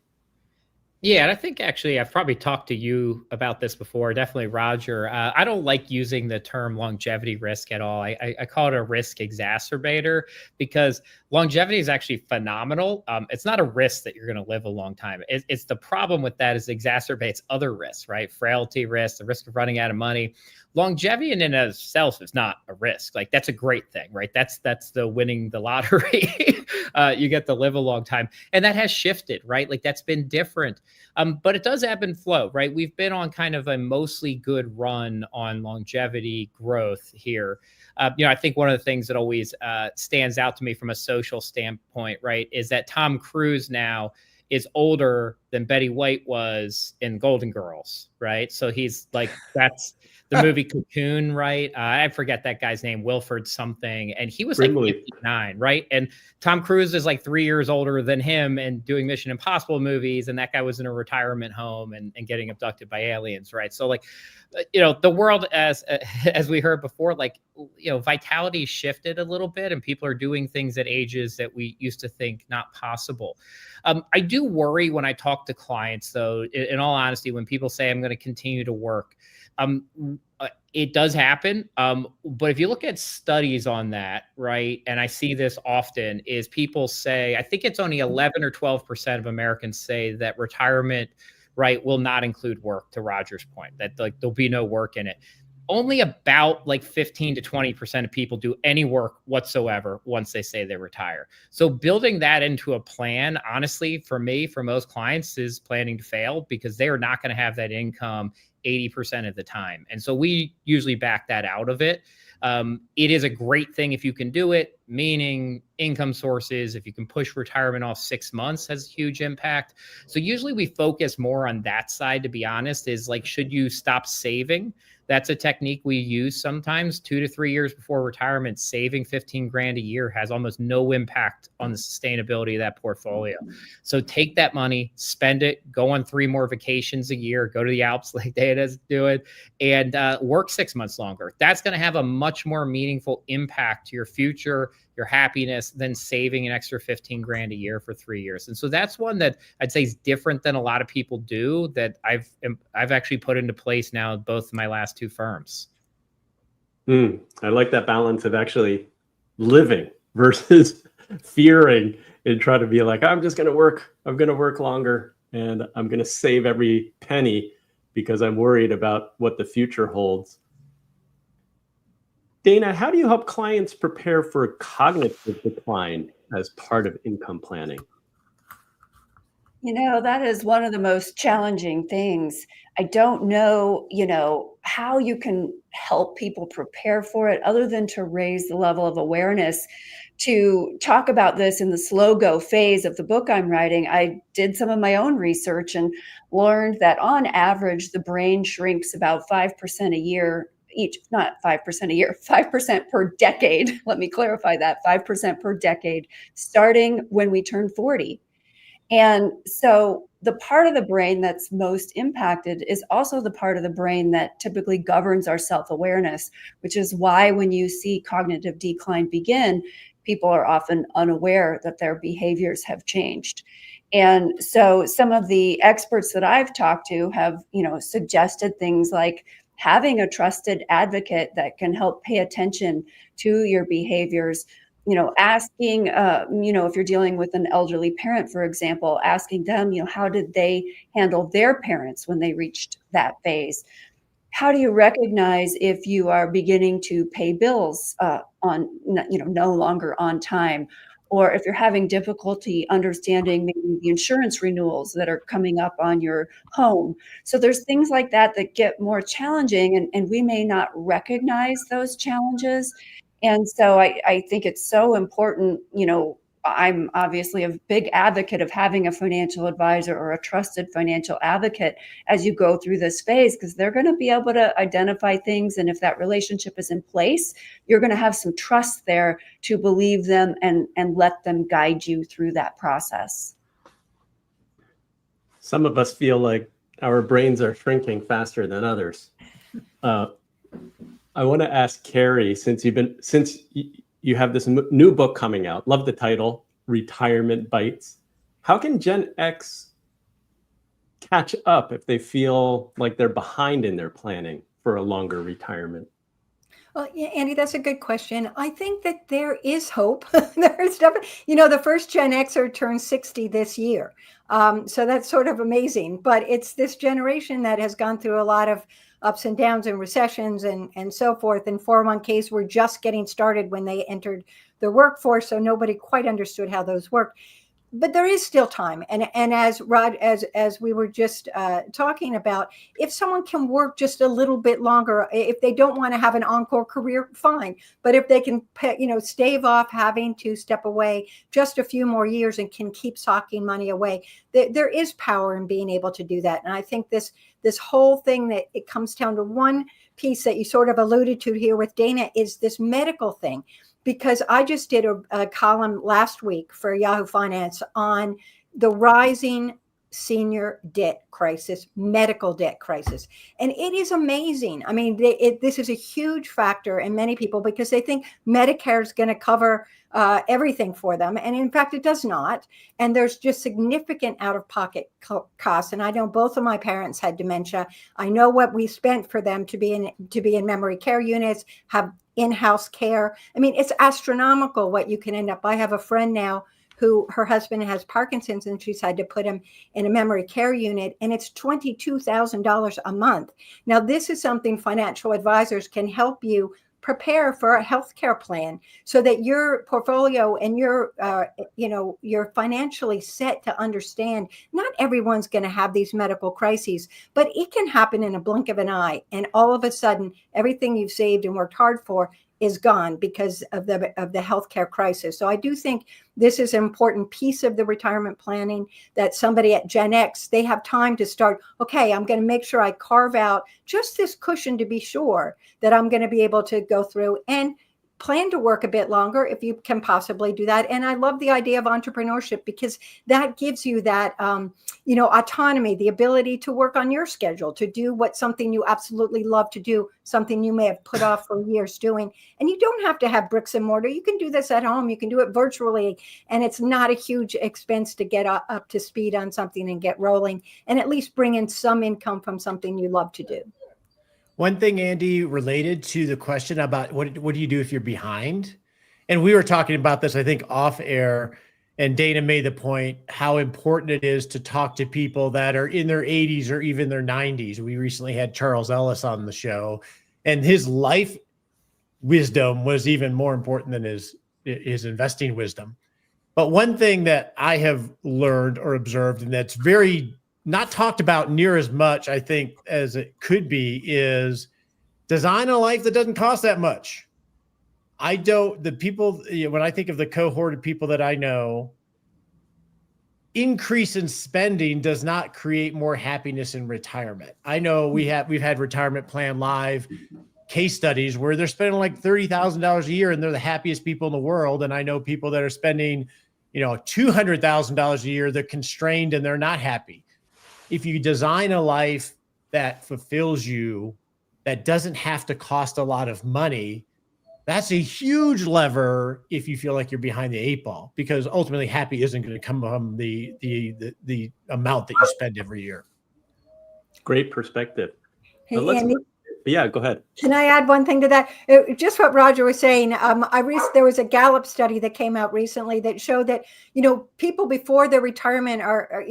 Yeah, and I think actually I've probably talked to you about this before, definitely Roger. I don't like using the term longevity risk at all. I call it a risk exacerbator, because longevity is actually phenomenal. It's not a risk that you're going to live a long time. It's the problem with that is it exacerbates other risks, right? Frailty risk, the risk of running out of money. Longevity in and of itself is not a risk. Like, that's a great thing, right? That's the winning the lottery. You get to live a long time. And that has shifted, right? Like, that's been different. But it does ebb and flow, right? We've been on kind of a mostly good run on longevity growth here. I think one of the things that always stands out to me from a social standpoint, right, is that Tom Cruise now is older than Betty White was in Golden Girls, right? So he's like, that's the movie Cocoon, right? I forget that guy's name, Wilford something. And he was Brimley. like 59, right? And Tom Cruise is like 3 years older than him and doing Mission Impossible movies. And that guy was in a retirement home and getting abducted by aliens, right? So like, the world, as we heard before, like, vitality shifted a little bit and people are doing things at ages that we used to think not possible. I do worry when I talk to clients, though, in all honesty, when people say I'm going to continue to work. It does happen. But if you look at studies on that, right, and I see this often, is people say, I think it's only 11 or 12% of Americans say that retirement, right, will not include work, to Roger's point, that like there'll be no work in it. Only about like 15 to 20% of people do any work whatsoever once they say they retire. So building that into a plan, honestly, for me, for most clients, is planning to fail, because they are not going to have that income 80% of the time. And so we usually back that out of it. It is a great thing if you can do it, meaning income sources. If you can push retirement off 6 months, has a huge impact. So usually we focus more on that side, to be honest, is like, should you stop saving? That's a technique we use sometimes. 2 to 3 years before retirement, saving 15 grand a year has almost no impact on the sustainability of that portfolio. So take that money, spend it, go on 3 more vacations a year, go to the Alps like Dana's doing, and work 6 months longer. That's going to have a much more meaningful impact to your future, your happiness, than saving an extra 15 grand a year for 3 years. And so that's one that I'd say is different than a lot of people do, that I've actually put into place now at both of my last 2 firms. I like that balance of actually living versus fearing and try to be like, I'm just going to work. I'm going to work longer and I'm going to save every penny because I'm worried about what the future holds. Dana, how do you help clients prepare for cognitive decline as part of income planning? That is one of the most challenging things. I don't know, how you can help people prepare for it other than to raise the level of awareness. To talk about this in the slow go phase of the book I'm writing, I did some of my own research and learned that on average, the brain shrinks about 5% a year each, not 5% a year, 5% per decade. Let me clarify that, 5% per decade, starting when we turn 40. And so the part of the brain that's most impacted is also the part of the brain that typically governs our self-awareness, which is why when you see cognitive decline begin, people are often unaware that their behaviors have changed. And so some of the experts that I've talked to have, suggested things like having a trusted advocate that can help pay attention to your behaviors, asking, if you're dealing with an elderly parent, for example, asking them, how did they handle their parents when they reached that phase? How do you recognize if you are beginning to pay bills no longer on time? Or if you're having difficulty understanding maybe the insurance renewals that are coming up on your home. So there's things like that that get more challenging, and we may not recognize those challenges. And so I think it's so important, I'm obviously a big advocate of having a financial advisor or a trusted financial advocate as you go through this phase, because they're going to be able to identify things. And if that relationship is in place, you're going to have some trust there to believe them and let them guide you through that process. Some of us feel like our brains are shrinking faster than others. I want to ask Kerry, since you have this new book coming out, love the title, Retirement Bites. How can Gen X catch up if they feel like they're behind in their planning for a longer retirement? Well, yeah, Andy, that's a good question. I think that there is hope. There's definitely, the first Gen Xer turned 60 this year. So that's sort of amazing. But it's this generation that has gone through a lot of ups and downs and recessions and so forth. And 401ks were just getting started when they entered the workforce. So nobody quite understood how those worked. But there is still time. And as Rod, as we were just talking about, if someone can work just a little bit longer, if they don't want to have an encore career, fine. But if they can, stave off having to step away just a few more years and can keep socking money away, there is power in being able to do that. And I think this whole thing, that it comes down to one piece that you sort of alluded to here with Dana, is this medical thing. Because I just did a column last week for Yahoo Finance on the rising senior debt crisis, medical debt crisis. And it is amazing. I mean, this is a huge factor in many people because they think Medicare is going to cover everything for them. And in fact, it does not. And there's just significant out-of-pocket costs. And I know both of my parents had dementia. I know what we spent for them to be in memory care units, have in-house care. I mean, it's astronomical what you can end up. I have a friend now who her husband has Parkinson's and she's had to put him in a memory care unit, and it's $22,000 a month. Now, this is something financial advisors can help you prepare for a healthcare plan so that your portfolio and you're financially set to understand not everyone's going to have these medical crises, but it can happen in a blink of an eye. And all of a sudden, everything you've saved and worked hard for is gone because of the healthcare crisis. So I do think this is an important piece of the retirement planning, that somebody at Gen X, they have time to start, okay, I'm going to make sure I carve out just this cushion to be sure that I'm going to be able to go through and plan to work a bit longer if you can possibly do that. And I love the idea of entrepreneurship because that gives you that, autonomy, the ability to work on your schedule, to do something you absolutely love to do, something you may have put off for years doing. And you don't have to have bricks and mortar. You can do this at home. You can do it virtually. And it's not a huge expense to get up to speed on something and get rolling and at least bring in some income from something you love to do. One thing, Andy, related to the question about what do you do if you're behind? And we were talking about this, I think, off air, and Dana made the point how important it is to talk to people that are in their 80s or even their 90s. We recently had Charles Ellis on the show, and his life wisdom was even more important than his investing wisdom. But one thing that I have learned or observed, and that's very not talked about near as much, I think, as it could be, is design a life that doesn't cost that much. When I think of the cohort of people that I know, increase in spending does not create more happiness in retirement. I know we've had Retirement Plan Live case studies where they're spending like $30,000 a year and they're the happiest people in the world. And I know people that are spending $200,000 a year, they're constrained and they're not happy. If you design a life that fulfills you, that doesn't have to cost a lot of money, that's a huge lever if you feel like you're behind the 8 ball, because ultimately happy isn't going to come from the amount that you spend every year. Great perspective. Hey, Let's Andy, Yeah, go ahead. can I add one thing to that? Just what Roger was saying. There was a Gallup study that came out recently that showed that, people before their retirement are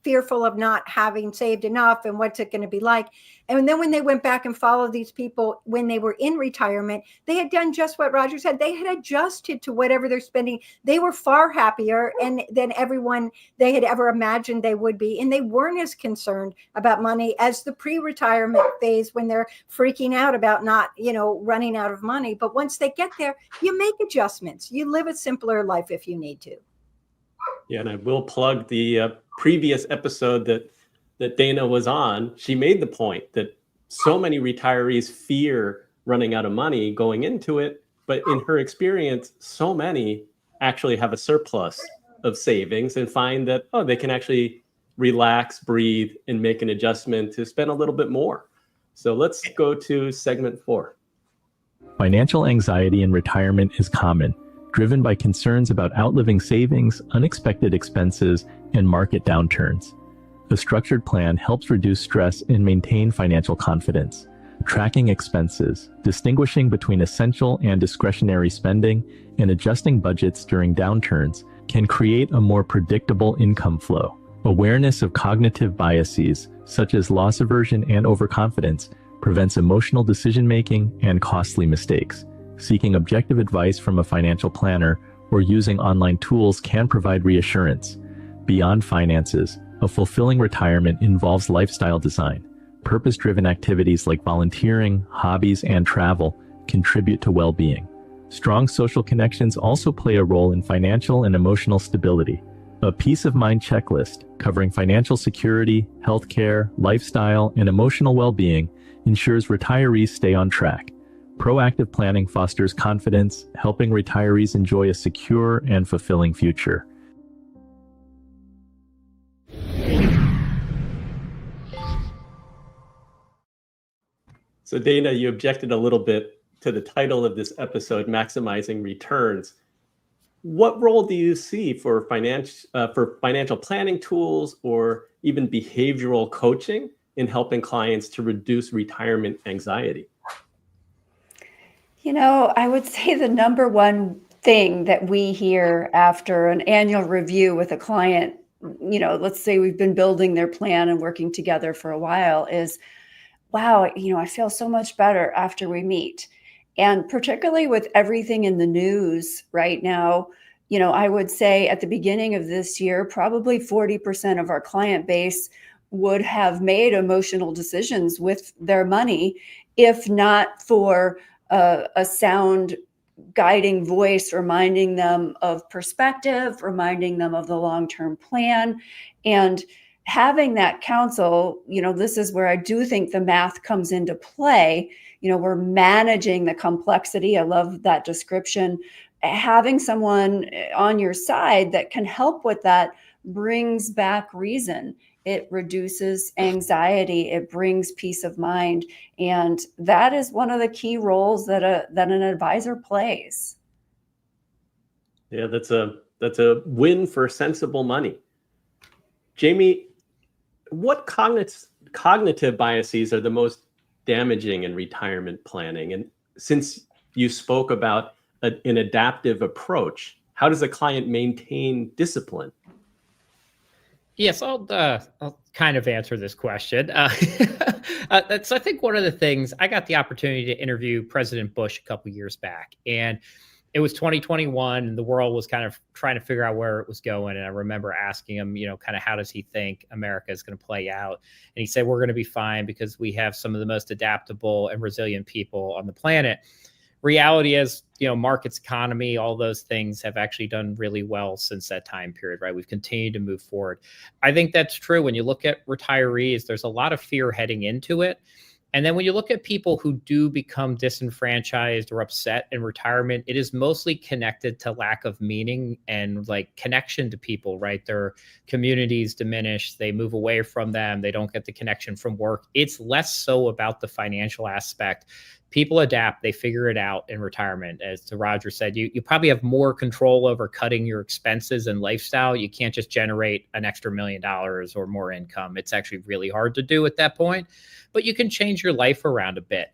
fearful of not having saved enough and what's it going to be like. And then when they went back and followed these people when they were in retirement, they had done just what Roger said. They had adjusted to whatever they're spending. They were far happier than everyone they had ever imagined they would be. And they weren't as concerned about money as the pre-retirement phase when they're freaking out about not, running out of money. But once they get there, you make adjustments. You live a simpler life if you need to. Yeah, and I will plug the previous episode that Dana was on. She made the point that so many retirees fear running out of money going into it, but in her experience, so many actually have a surplus of savings and find that, they can actually relax, breathe, and make an adjustment to spend a little bit more. So let's go to segment 4. Financial anxiety in retirement is common, driven by concerns about outliving savings, unexpected expenses, and market downturns. A structured plan helps reduce stress and maintain financial confidence. Tracking expenses, distinguishing between essential and discretionary spending, and adjusting budgets during downturns can create a more predictable income flow. Awareness of cognitive biases, such as loss aversion and overconfidence, prevents emotional decision-making and costly mistakes. Seeking objective advice from a financial planner or using online tools can provide reassurance. Beyond finances, a fulfilling retirement involves lifestyle design. Purpose-driven activities like volunteering, hobbies, and travel contribute to well-being. Strong social connections also play a role in financial and emotional stability. A peace of mind checklist covering financial security, healthcare, lifestyle, and emotional well-being ensures retirees stay on track. Proactive planning fosters confidence, helping retirees enjoy a secure and fulfilling future. So Dana, you objected a little bit to the title of this episode, Maximizing Returns. What role do you see for financial planning tools or even behavioral coaching in helping clients to reduce retirement anxiety? I would say the number one thing that we hear after an annual review with a client, let's say we've been building their plan and working together for a while, is, wow, I feel so much better after we meet. And particularly with everything in the news right now, I would say at the beginning of this year, probably 40% of our client base would have made emotional decisions with their money, if not for a sound guiding voice reminding them of perspective, reminding them of the long-term plan, and having that counsel. This is where I do think the math comes into play. We're managing the complexity. I love that description. Having someone on your side that can help with that brings back reason. It reduces anxiety. It brings peace of mind. And that is one of the key roles that an advisor plays. Yeah, that's a win for sensible money. Jamie, what cognitive biases are the most damaging in retirement planning? And since you spoke about an adaptive approach, how does a client maintain discipline? Yes, I'll kind of answer this question. So I think one of the things, I got the opportunity to interview President Bush a couple years back, and it was 2021, and the world was kind of trying to figure out where it was going. And I remember asking him, kind of how does he think America is going to play out? And he said, we're going to be fine because we have some of the most adaptable and resilient people on the planet. Reality is, markets, economy, all those things have actually done really well since that time period, right? We've continued to move forward. I think that's true. When you look at retirees, there's a lot of fear heading into it. And then when you look at people who do become disenfranchised or upset in retirement, it is mostly connected to lack of meaning and like connection to people, right? Their communities diminish, they move away from them, they don't get the connection from work. It's less so about the financial aspect. People adapt, they figure it out in retirement. As to Roger said, you probably have more control over cutting your expenses and lifestyle. You can't just generate an extra $1 million or more income. It's actually really hard to do at that point, but you can change your life around a bit.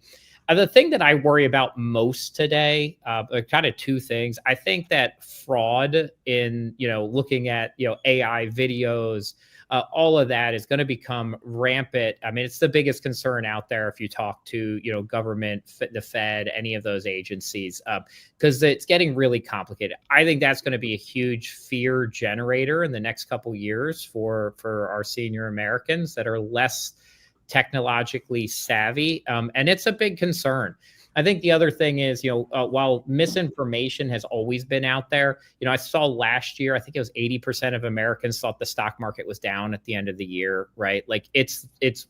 The thing that I worry about most today, kind of two things. I think that fraud in, looking at, AI videos, all of that is going to become rampant. I mean, it's the biggest concern out there if you talk to, government, the Fed, any of those agencies, because it's getting really complicated. I think that's going to be a huge fear generator in the next couple of years for our senior Americans that are less technologically savvy. And it's a big concern. I think the other thing is, while misinformation has always been out there, I saw last year, I think it was 80% of Americans thought the stock market was down at the end of the year, right? Like it's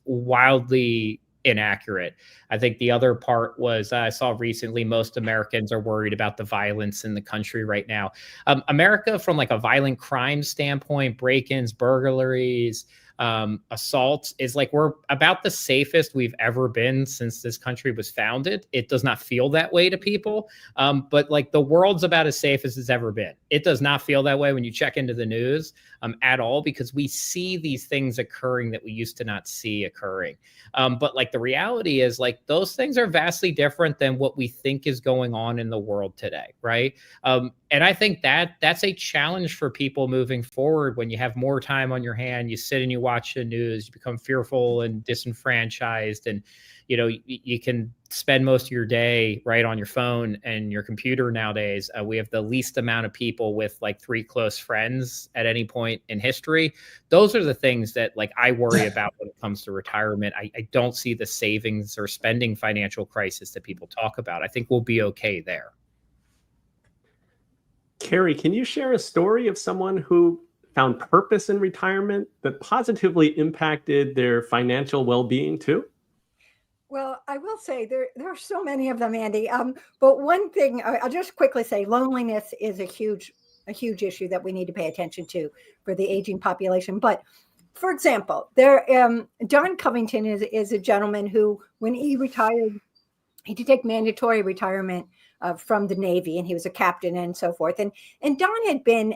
wildly inaccurate. I think the other part was I saw recently most Americans are worried about the violence in the country right now. America, from like a violent crime standpoint, break-ins, burglaries, assaults, is like we're about the safest we've ever been since this country was founded. It does not feel that way to people, but like the world's about as safe as it's ever been. It does not feel that way when you check into the news at all, because we see these things occurring that we used to not see occurring. But like the reality is, like, those things are vastly different than what we think is going on in the world today, right? And I think that's a challenge for people moving forward. When you have more time on your hand, you sit and you watch the news, you become fearful and disenfranchised, and you can spend most of your day right on your phone and your computer nowadays. We have the least amount of people with like 3 close friends at any point in history. Those are the things that like I worry about when it comes to retirement. I don't see the savings or spending financial crisis that people talk about. I think we'll be okay there. Kerry, can you share a story of someone who found purpose in retirement that positively impacted their financial well-being too? Well, I will say there are so many of them, Andy. But one thing I'll just quickly say, loneliness is a huge issue that we need to pay attention to for the aging population. But for example, John Covington is a gentleman who, when he retired, he did take mandatory retirement from the Navy, and he was a captain and so forth. And Don had been,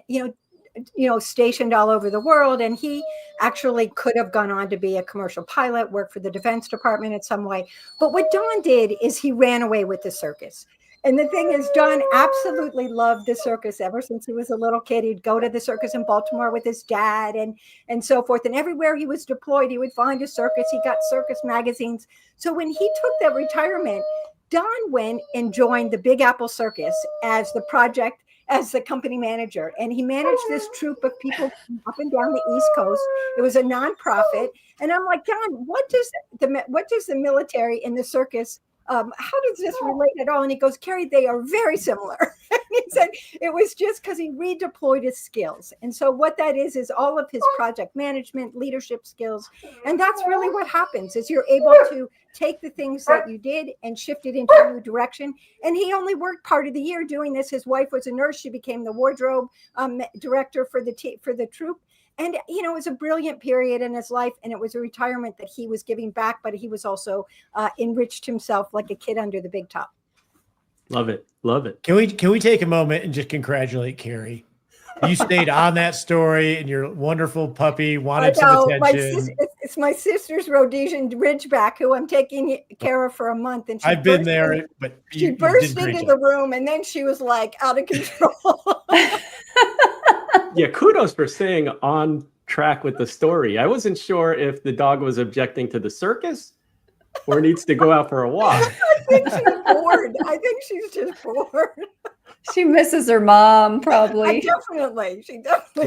stationed all over the world, and he actually could have gone on to be a commercial pilot, work for the Defense Department in some way. But what Don did is he ran away with the circus. And the thing is, Don absolutely loved the circus ever since he was a little kid. He'd go to the circus in Baltimore with his dad and so forth. And everywhere he was deployed, he would find a circus. He got circus magazines. So when he took that retirement, Don went and joined the Big Apple Circus as the company manager. And he managed this troupe of people up and down the East Coast. It was a nonprofit. And I'm like, Don, what does the military and the circus, how does this relate at all? And he goes, Kerry, they are very similar. And he said it was just because he redeployed his skills. And so what that is all of his project management, leadership skills. And that's really what happens, is you're able to take the things that you did and shift it into a new direction. And he only worked part of the year doing this. His wife was a nurse. She became the wardrobe director for the troop. And, it was a brilliant period in his life, and it was a retirement that he was giving back, but he was also enriched himself like a kid under the big top. Love it. Love it. Can we take a moment and just congratulate Kerry? You stayed on that story, and your wonderful puppy wanted some attention. It's my sister's Rhodesian Ridgeback, who I'm taking care of for a month. And I've been there, but she burst into the room, and then she was like out of control. Yeah, kudos for staying on track with the story. I wasn't sure if the dog was objecting to the circus or needs to go out for a walk. I think she's bored. I think she's just bored. She misses her mom, probably. She definitely.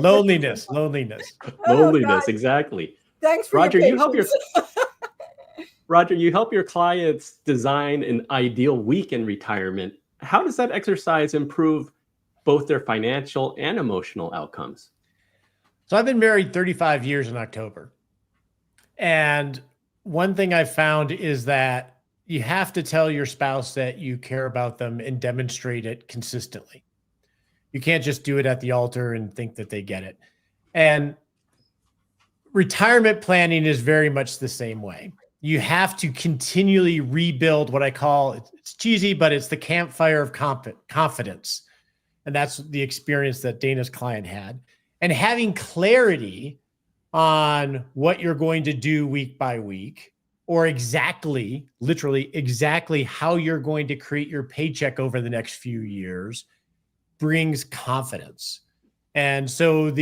Loneliness. Loneliness, exactly. Thanks for Roger. your patience. Roger, you help your clients design an ideal week in retirement. How does that exercise improve both their financial and emotional outcomes? So I've been married 35 years in October. And one thing I've found is that you have to tell your spouse that you care about them and demonstrate it consistently. You can't just do it at the altar and think that they get it. And retirement planning is very much the same way. You have to continually rebuild what I call, it's cheesy, but it's the campfire of confidence. And that's the experience that Dana's client had. And having clarity on what you're going to do week by week, or literally exactly how you're going to create your paycheck over the next few years brings confidence. And so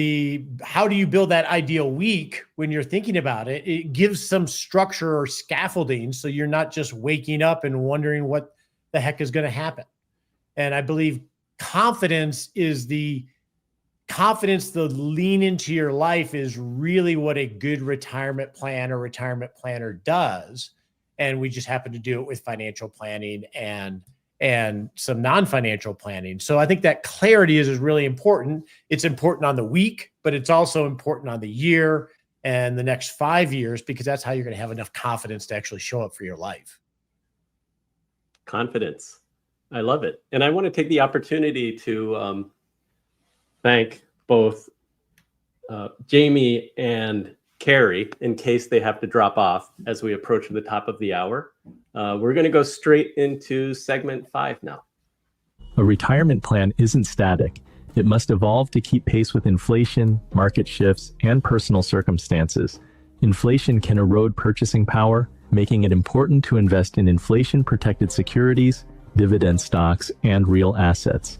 how do you build that ideal week when you're thinking about it? It gives some structure or scaffolding so you're not just waking up and wondering what the heck is going to happen. And I believe confidence to lean into your life is really what a good retirement plan or retirement planner does. And we just happen to do it with financial planning and some non-financial planning. So I think that clarity is really important. It's important on the week, but it's also important on the year and the next 5 years, because that's how you're going to have enough confidence to actually show up for your life. Confidence. I love it. And I want to take the opportunity to thank both Jamie and Kerry in case they have to drop off as we approach the top of the hour. We're going to go straight into segment 5 now. A retirement plan isn't static. It must evolve to keep pace with inflation, market shifts, and personal circumstances. Inflation can erode purchasing power, making it important to invest in inflation-protected securities, dividend stocks, and real assets.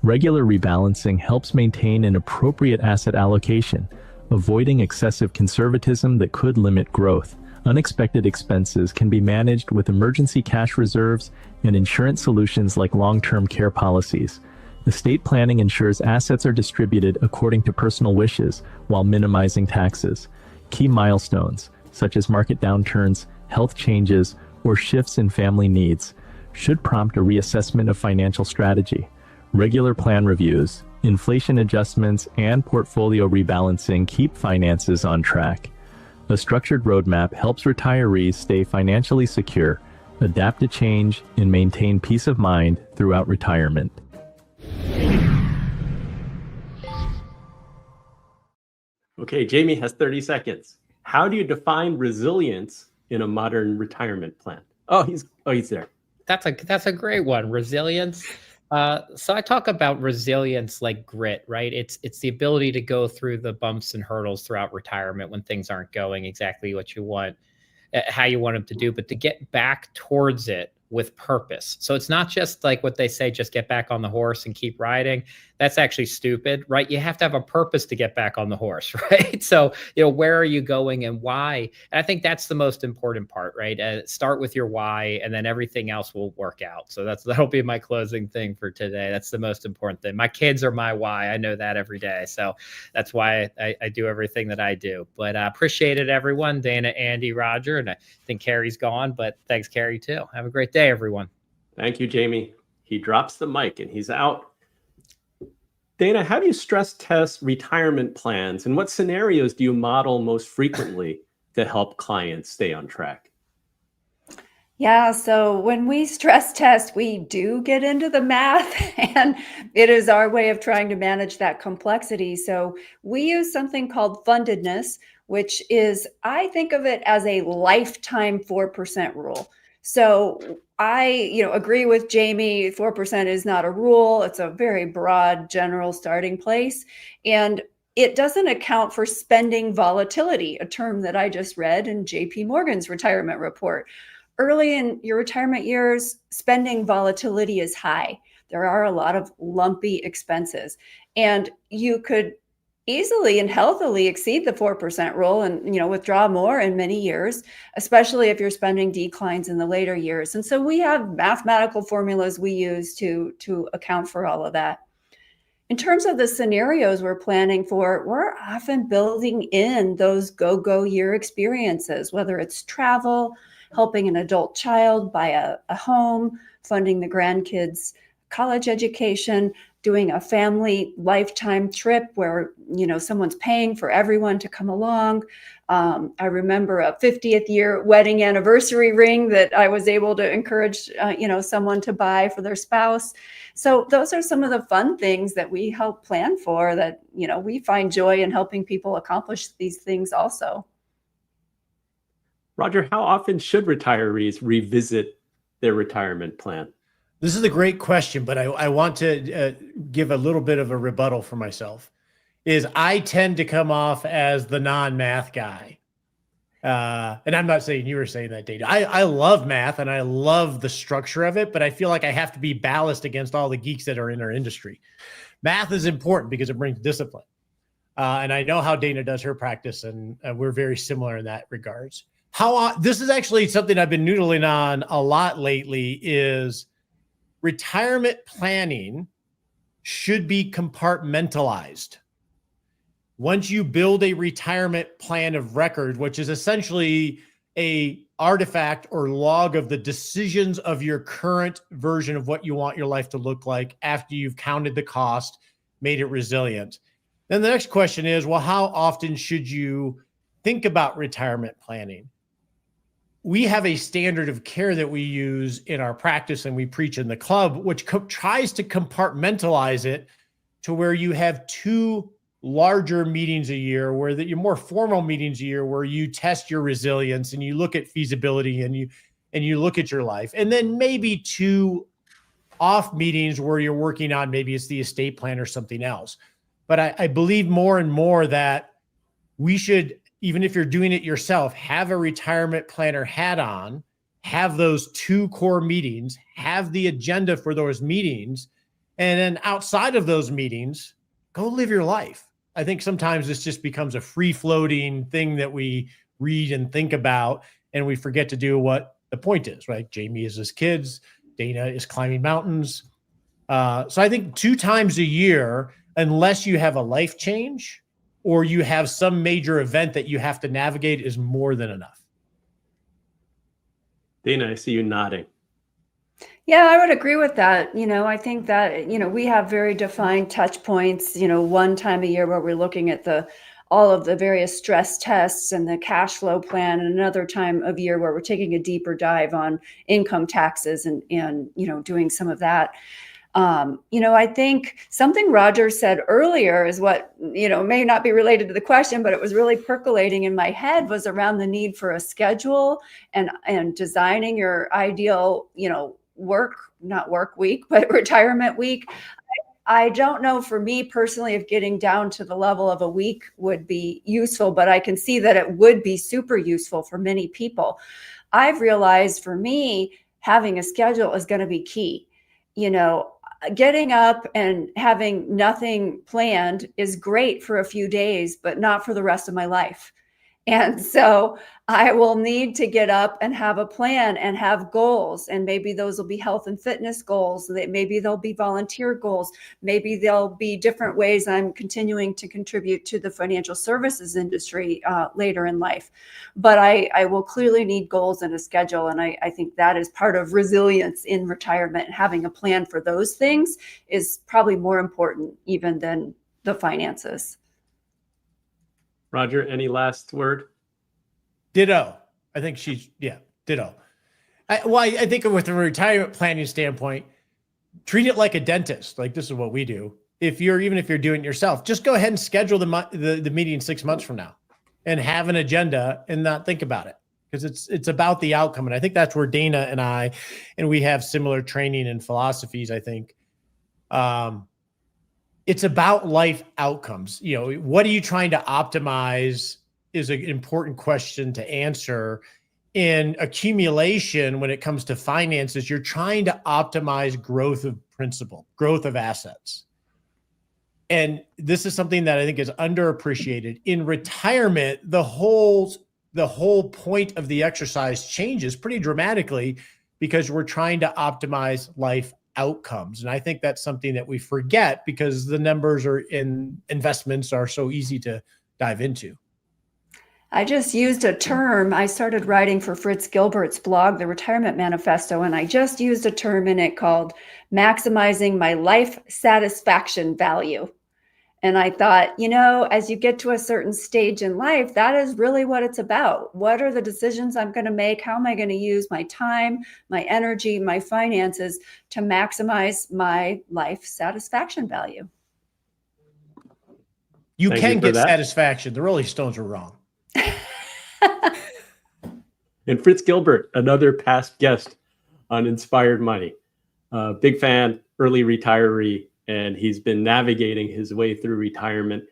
Regular rebalancing helps maintain an appropriate asset allocation, avoiding excessive conservatism that could limit growth. Unexpected expenses can be managed with emergency cash reserves and insurance solutions like long-term care policies. Estate planning ensures assets are distributed according to personal wishes while minimizing taxes. Key milestones, such as market downturns, health changes, or shifts in family needs, should prompt a reassessment of financial strategy. Regular plan reviews, inflation adjustments, and portfolio rebalancing keep finances on track. A structured roadmap helps retirees stay financially secure, adapt to change, and maintain peace of mind throughout retirement. Okay, Jamie has 30 seconds. How do you define resilience in a modern retirement plan? Oh, he's there. That's a great one. Resilience. So I talk about resilience like grit, right? It's the ability to go through the bumps and hurdles throughout retirement when things aren't going exactly what you want, how you want them to do, but to get back towards it with purpose. So it's not just like what they say, just get back on the horse and keep riding. That's actually stupid, right? You have to have a purpose to get back on the horse, right? So, where are you going and why? And I think that's the most important part, right? Start with your why, and then everything else will work out. So that'll be my closing thing for today. That's the most important thing. My kids are my why. I know that every day. So that's why I do everything that I do. But I appreciate it, everyone. Dana, Andy, Roger, and I think Kerry's gone, but thanks, Kerry, too. Have a great day, everyone. Thank you, Jamie. He drops the mic and he's out. Dana, how do you stress test retirement plans, and what scenarios do you model most frequently to help clients stay on track? Yeah, so when we stress test, we do get into the math, and it is our way of trying to manage that complexity. So we use something called fundedness, which is, I think of it as a lifetime 4% rule. So I, agree with Jamie, 4% is not a rule. It's a very broad, general starting place. And it doesn't account for spending volatility, a term that I just read in JP Morgan's retirement report. Early in your retirement years, spending volatility is high. There are a lot of lumpy expenses, and you could easily and healthily exceed the 4% rule and, withdraw more in many years, especially if your spending declines in the later years. And so we have mathematical formulas we use to account for all of that. In terms of the scenarios we're planning for, we're often building in those go-go year experiences, whether it's travel, helping an adult child buy a home, funding the grandkids' college education, doing a family lifetime trip where, someone's paying for everyone to come along. I remember a 50th year wedding anniversary ring that I was able to encourage, someone to buy for their spouse. So those are some of the fun things that we help plan for that, we find joy in helping people accomplish these things also. Roger, how often should retirees revisit their retirement plan? This is a great question, but I want to give a little bit of a rebuttal for myself. Is I tend to come off as the non-math guy. And I'm not saying you were saying that, Dana. I love math and I love the structure of it, but I feel like I have to be ballast against all the geeks that are in our industry. Math is important because it brings discipline. And I know how Dana does her practice, and we're very similar in that regards. This is actually something I've been noodling on a lot lately is retirement planning should be compartmentalized. Once you build a retirement plan of record, which is essentially a artifact or log of the decisions of your current version of what you want your life to look like after you've counted the cost, made it resilient. Then the next question is, well, how often should you think about retirement planning? We have a standard of care that we use in our practice and we preach in the club, which tries to compartmentalize it to where you have 2 larger meetings a year, where your more formal meetings a year, where you test your resilience and you look at feasibility and you look at your life, and then maybe 2 off meetings where you're working on, maybe it's the estate plan or something else. But I believe more and more that we should, even if you're doing it yourself, have a retirement planner hat on, have those 2 core meetings, have the agenda for those meetings, and then outside of those meetings, go live your life. I think sometimes this just becomes a free-floating thing that we read and think about, and we forget to do what the point is, right? Jamie is his kids. Dana is climbing mountains. So I think 2 times a year, unless you have a life change or you have some major event that you have to navigate, is more than enough. Dana, I see you nodding. Yeah, I would agree with that. I think that, we have very defined touch points, one time a year where we're looking at all of the various stress tests and the cash flow plan, and another time of year where we're taking a deeper dive on income taxes and doing some of that. I think something Roger said earlier is what, may not be related to the question, but it was really percolating in my head, was around the need for a schedule and designing your ideal, not work week, but retirement week. I don't know for me personally if getting down to the level of a week would be useful, but I can see that it would be super useful for many people. I've realized for me, having a schedule is going to be key. Getting up and having nothing planned is great for a few days, but not for the rest of my life. And so I will need to get up and have a plan and have goals. And maybe those will be health and fitness goals. Maybe they'll be volunteer goals. Maybe there'll be different ways I'm continuing to contribute to the financial services industry later in life. But I will clearly need goals and a schedule. And I think that is part of resilience in retirement. Having a plan for those things is probably more important even than the finances. Roger, any last word? Ditto. I think ditto. I think with a retirement planning standpoint, treat it like a dentist. Like, this is what we do. Even if you're doing it yourself, just go ahead and schedule the meeting 6 months from now and have an agenda and not think about it, because it's about the outcome. And I think that's where Dana and we have similar training and philosophies, I think. It's about life outcomes. What are you trying to optimize is an important question to answer. In accumulation, when it comes to finances, you're trying to optimize growth of principal, growth of assets. And this is something that I think is underappreciated. In retirement, the whole point of the exercise changes pretty dramatically because we're trying to optimize life outcomes. And I think that's something that we forget because the numbers in investments are so easy to dive into. I just used a term. I started writing for Fritz Gilbert's blog, The Retirement Manifesto, and I just used a term in it called maximizing my life satisfaction value. And I thought, as you get to a certain stage in life, that is really what it's about. What are the decisions I'm going to make? How am I going to use my time, my energy, my finances to maximize my life satisfaction value? You Thank can you for get that. satisfaction. The Rolling Stones are wrong. And Fritz Gilbert, another past guest on Inspired Money. Big fan, early retiree, and he's been navigating his way through retirement.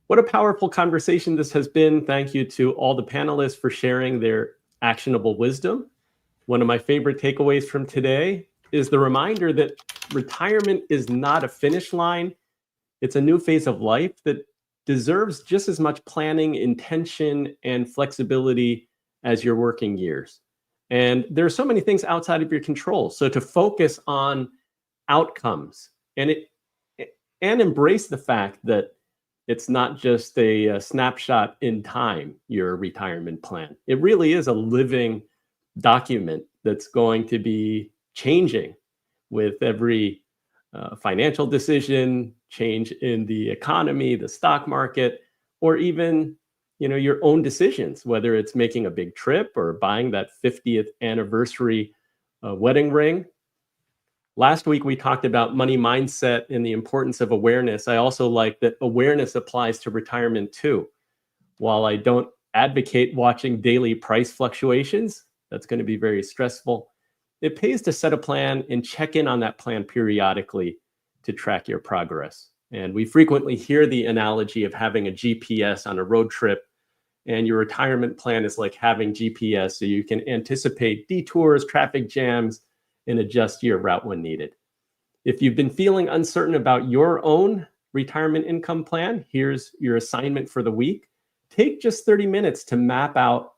What a powerful conversation this has been. Thank you to all the panelists for sharing their actionable wisdom. One of my favorite takeaways from today is the reminder that retirement is not a finish line. It's a new phase of life that deserves just as much planning, intention, and flexibility as your working years. And there are so many things outside of your control. So to focus on outcomes and embrace the fact that it's not just a snapshot in time, your retirement plan. It really is a living document that's going to be changing with every financial decision, change in the economy, the stock market, or even your own decisions, whether it's making a big trip or buying that 50th anniversary wedding ring. Last week, we talked about money mindset and the importance of awareness. I also like that awareness applies to retirement too. While I don't advocate watching daily price fluctuations, that's going to be very stressful. It pays to set a plan and check in on that plan periodically to track your progress. And we frequently hear the analogy of having a GPS on a road trip, and your retirement plan is like having GPS, so you can anticipate detours, traffic jams, and adjust your route when needed. If you've been feeling uncertain about your own retirement income plan, here's your assignment for the week. Take just 30 minutes to map out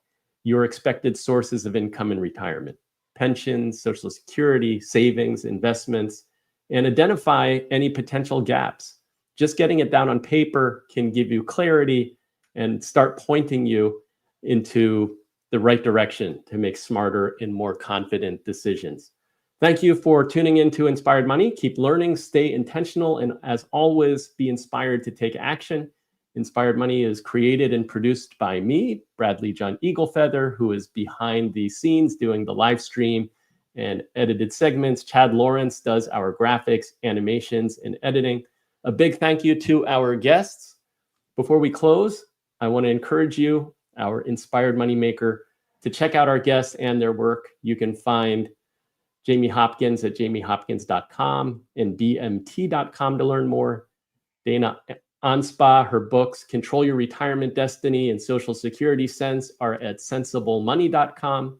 your expected sources of income in retirement: pensions, Social Security, savings, investments, and identify any potential gaps. Just getting it down on paper can give you clarity and start pointing you into the right direction to make smarter and more confident decisions. Thank you for tuning into Inspired Money. Keep learning, stay intentional, and as always, be inspired to take action. Inspired Money is created and produced by me, Bradley John Eaglefeather, who is behind the scenes doing the live stream and edited segments. Chad Lawrence does our graphics, animations, and editing. A big thank you to our guests. Before we close, I want to encourage you, our Inspired Moneymaker, to check out our guests and their work. You can find Jamie Hopkins at jamiehopkins.com and bmt.com to learn more. Dana Anspach, her books, Control Your Retirement Destiny and Social Security Sense, are at sensiblemoney.com.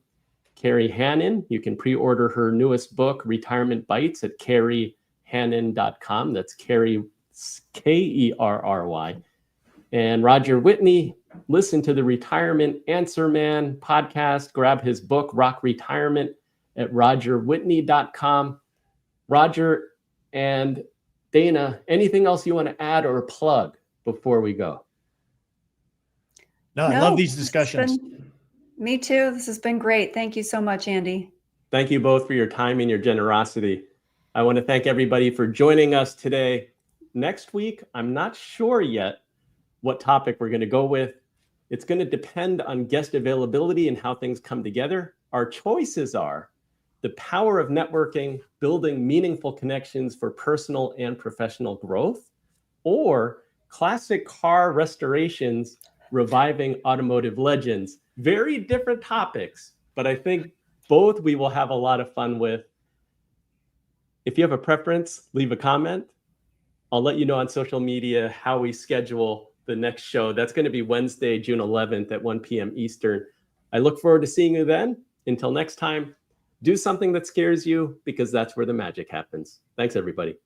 Kerry Hannon, you can pre-order her newest book, Retirement Bites, at kerryhannon.com. That's Kerry, Kerry. And Roger Whitney, listen to the Retirement Answer Man podcast. Grab his book, Rock Retirement, at rogerwhitney.com. Roger and Dana, anything else you want to add or plug before we go? No, I love these discussions. Me too. This has been great. Thank you so much, Andy. Thank you both for your time and your generosity. I want to thank everybody for joining us today. Next week, I'm not sure yet what topic we're going to go with. It's going to depend on guest availability and how things come together. Our choices are the power of networking, building meaningful connections for personal and professional growth, or classic car restorations, reviving automotive legends. Very different topics, but I think both we will have a lot of fun with. If you have a preference, leave a comment. I'll let you know on social media how we schedule the next show. That's going to be Wednesday, June 11th at 1 p.m. Eastern. I look forward to seeing you then. Until next time, do something that scares you, because that's where the magic happens. Thanks, everybody.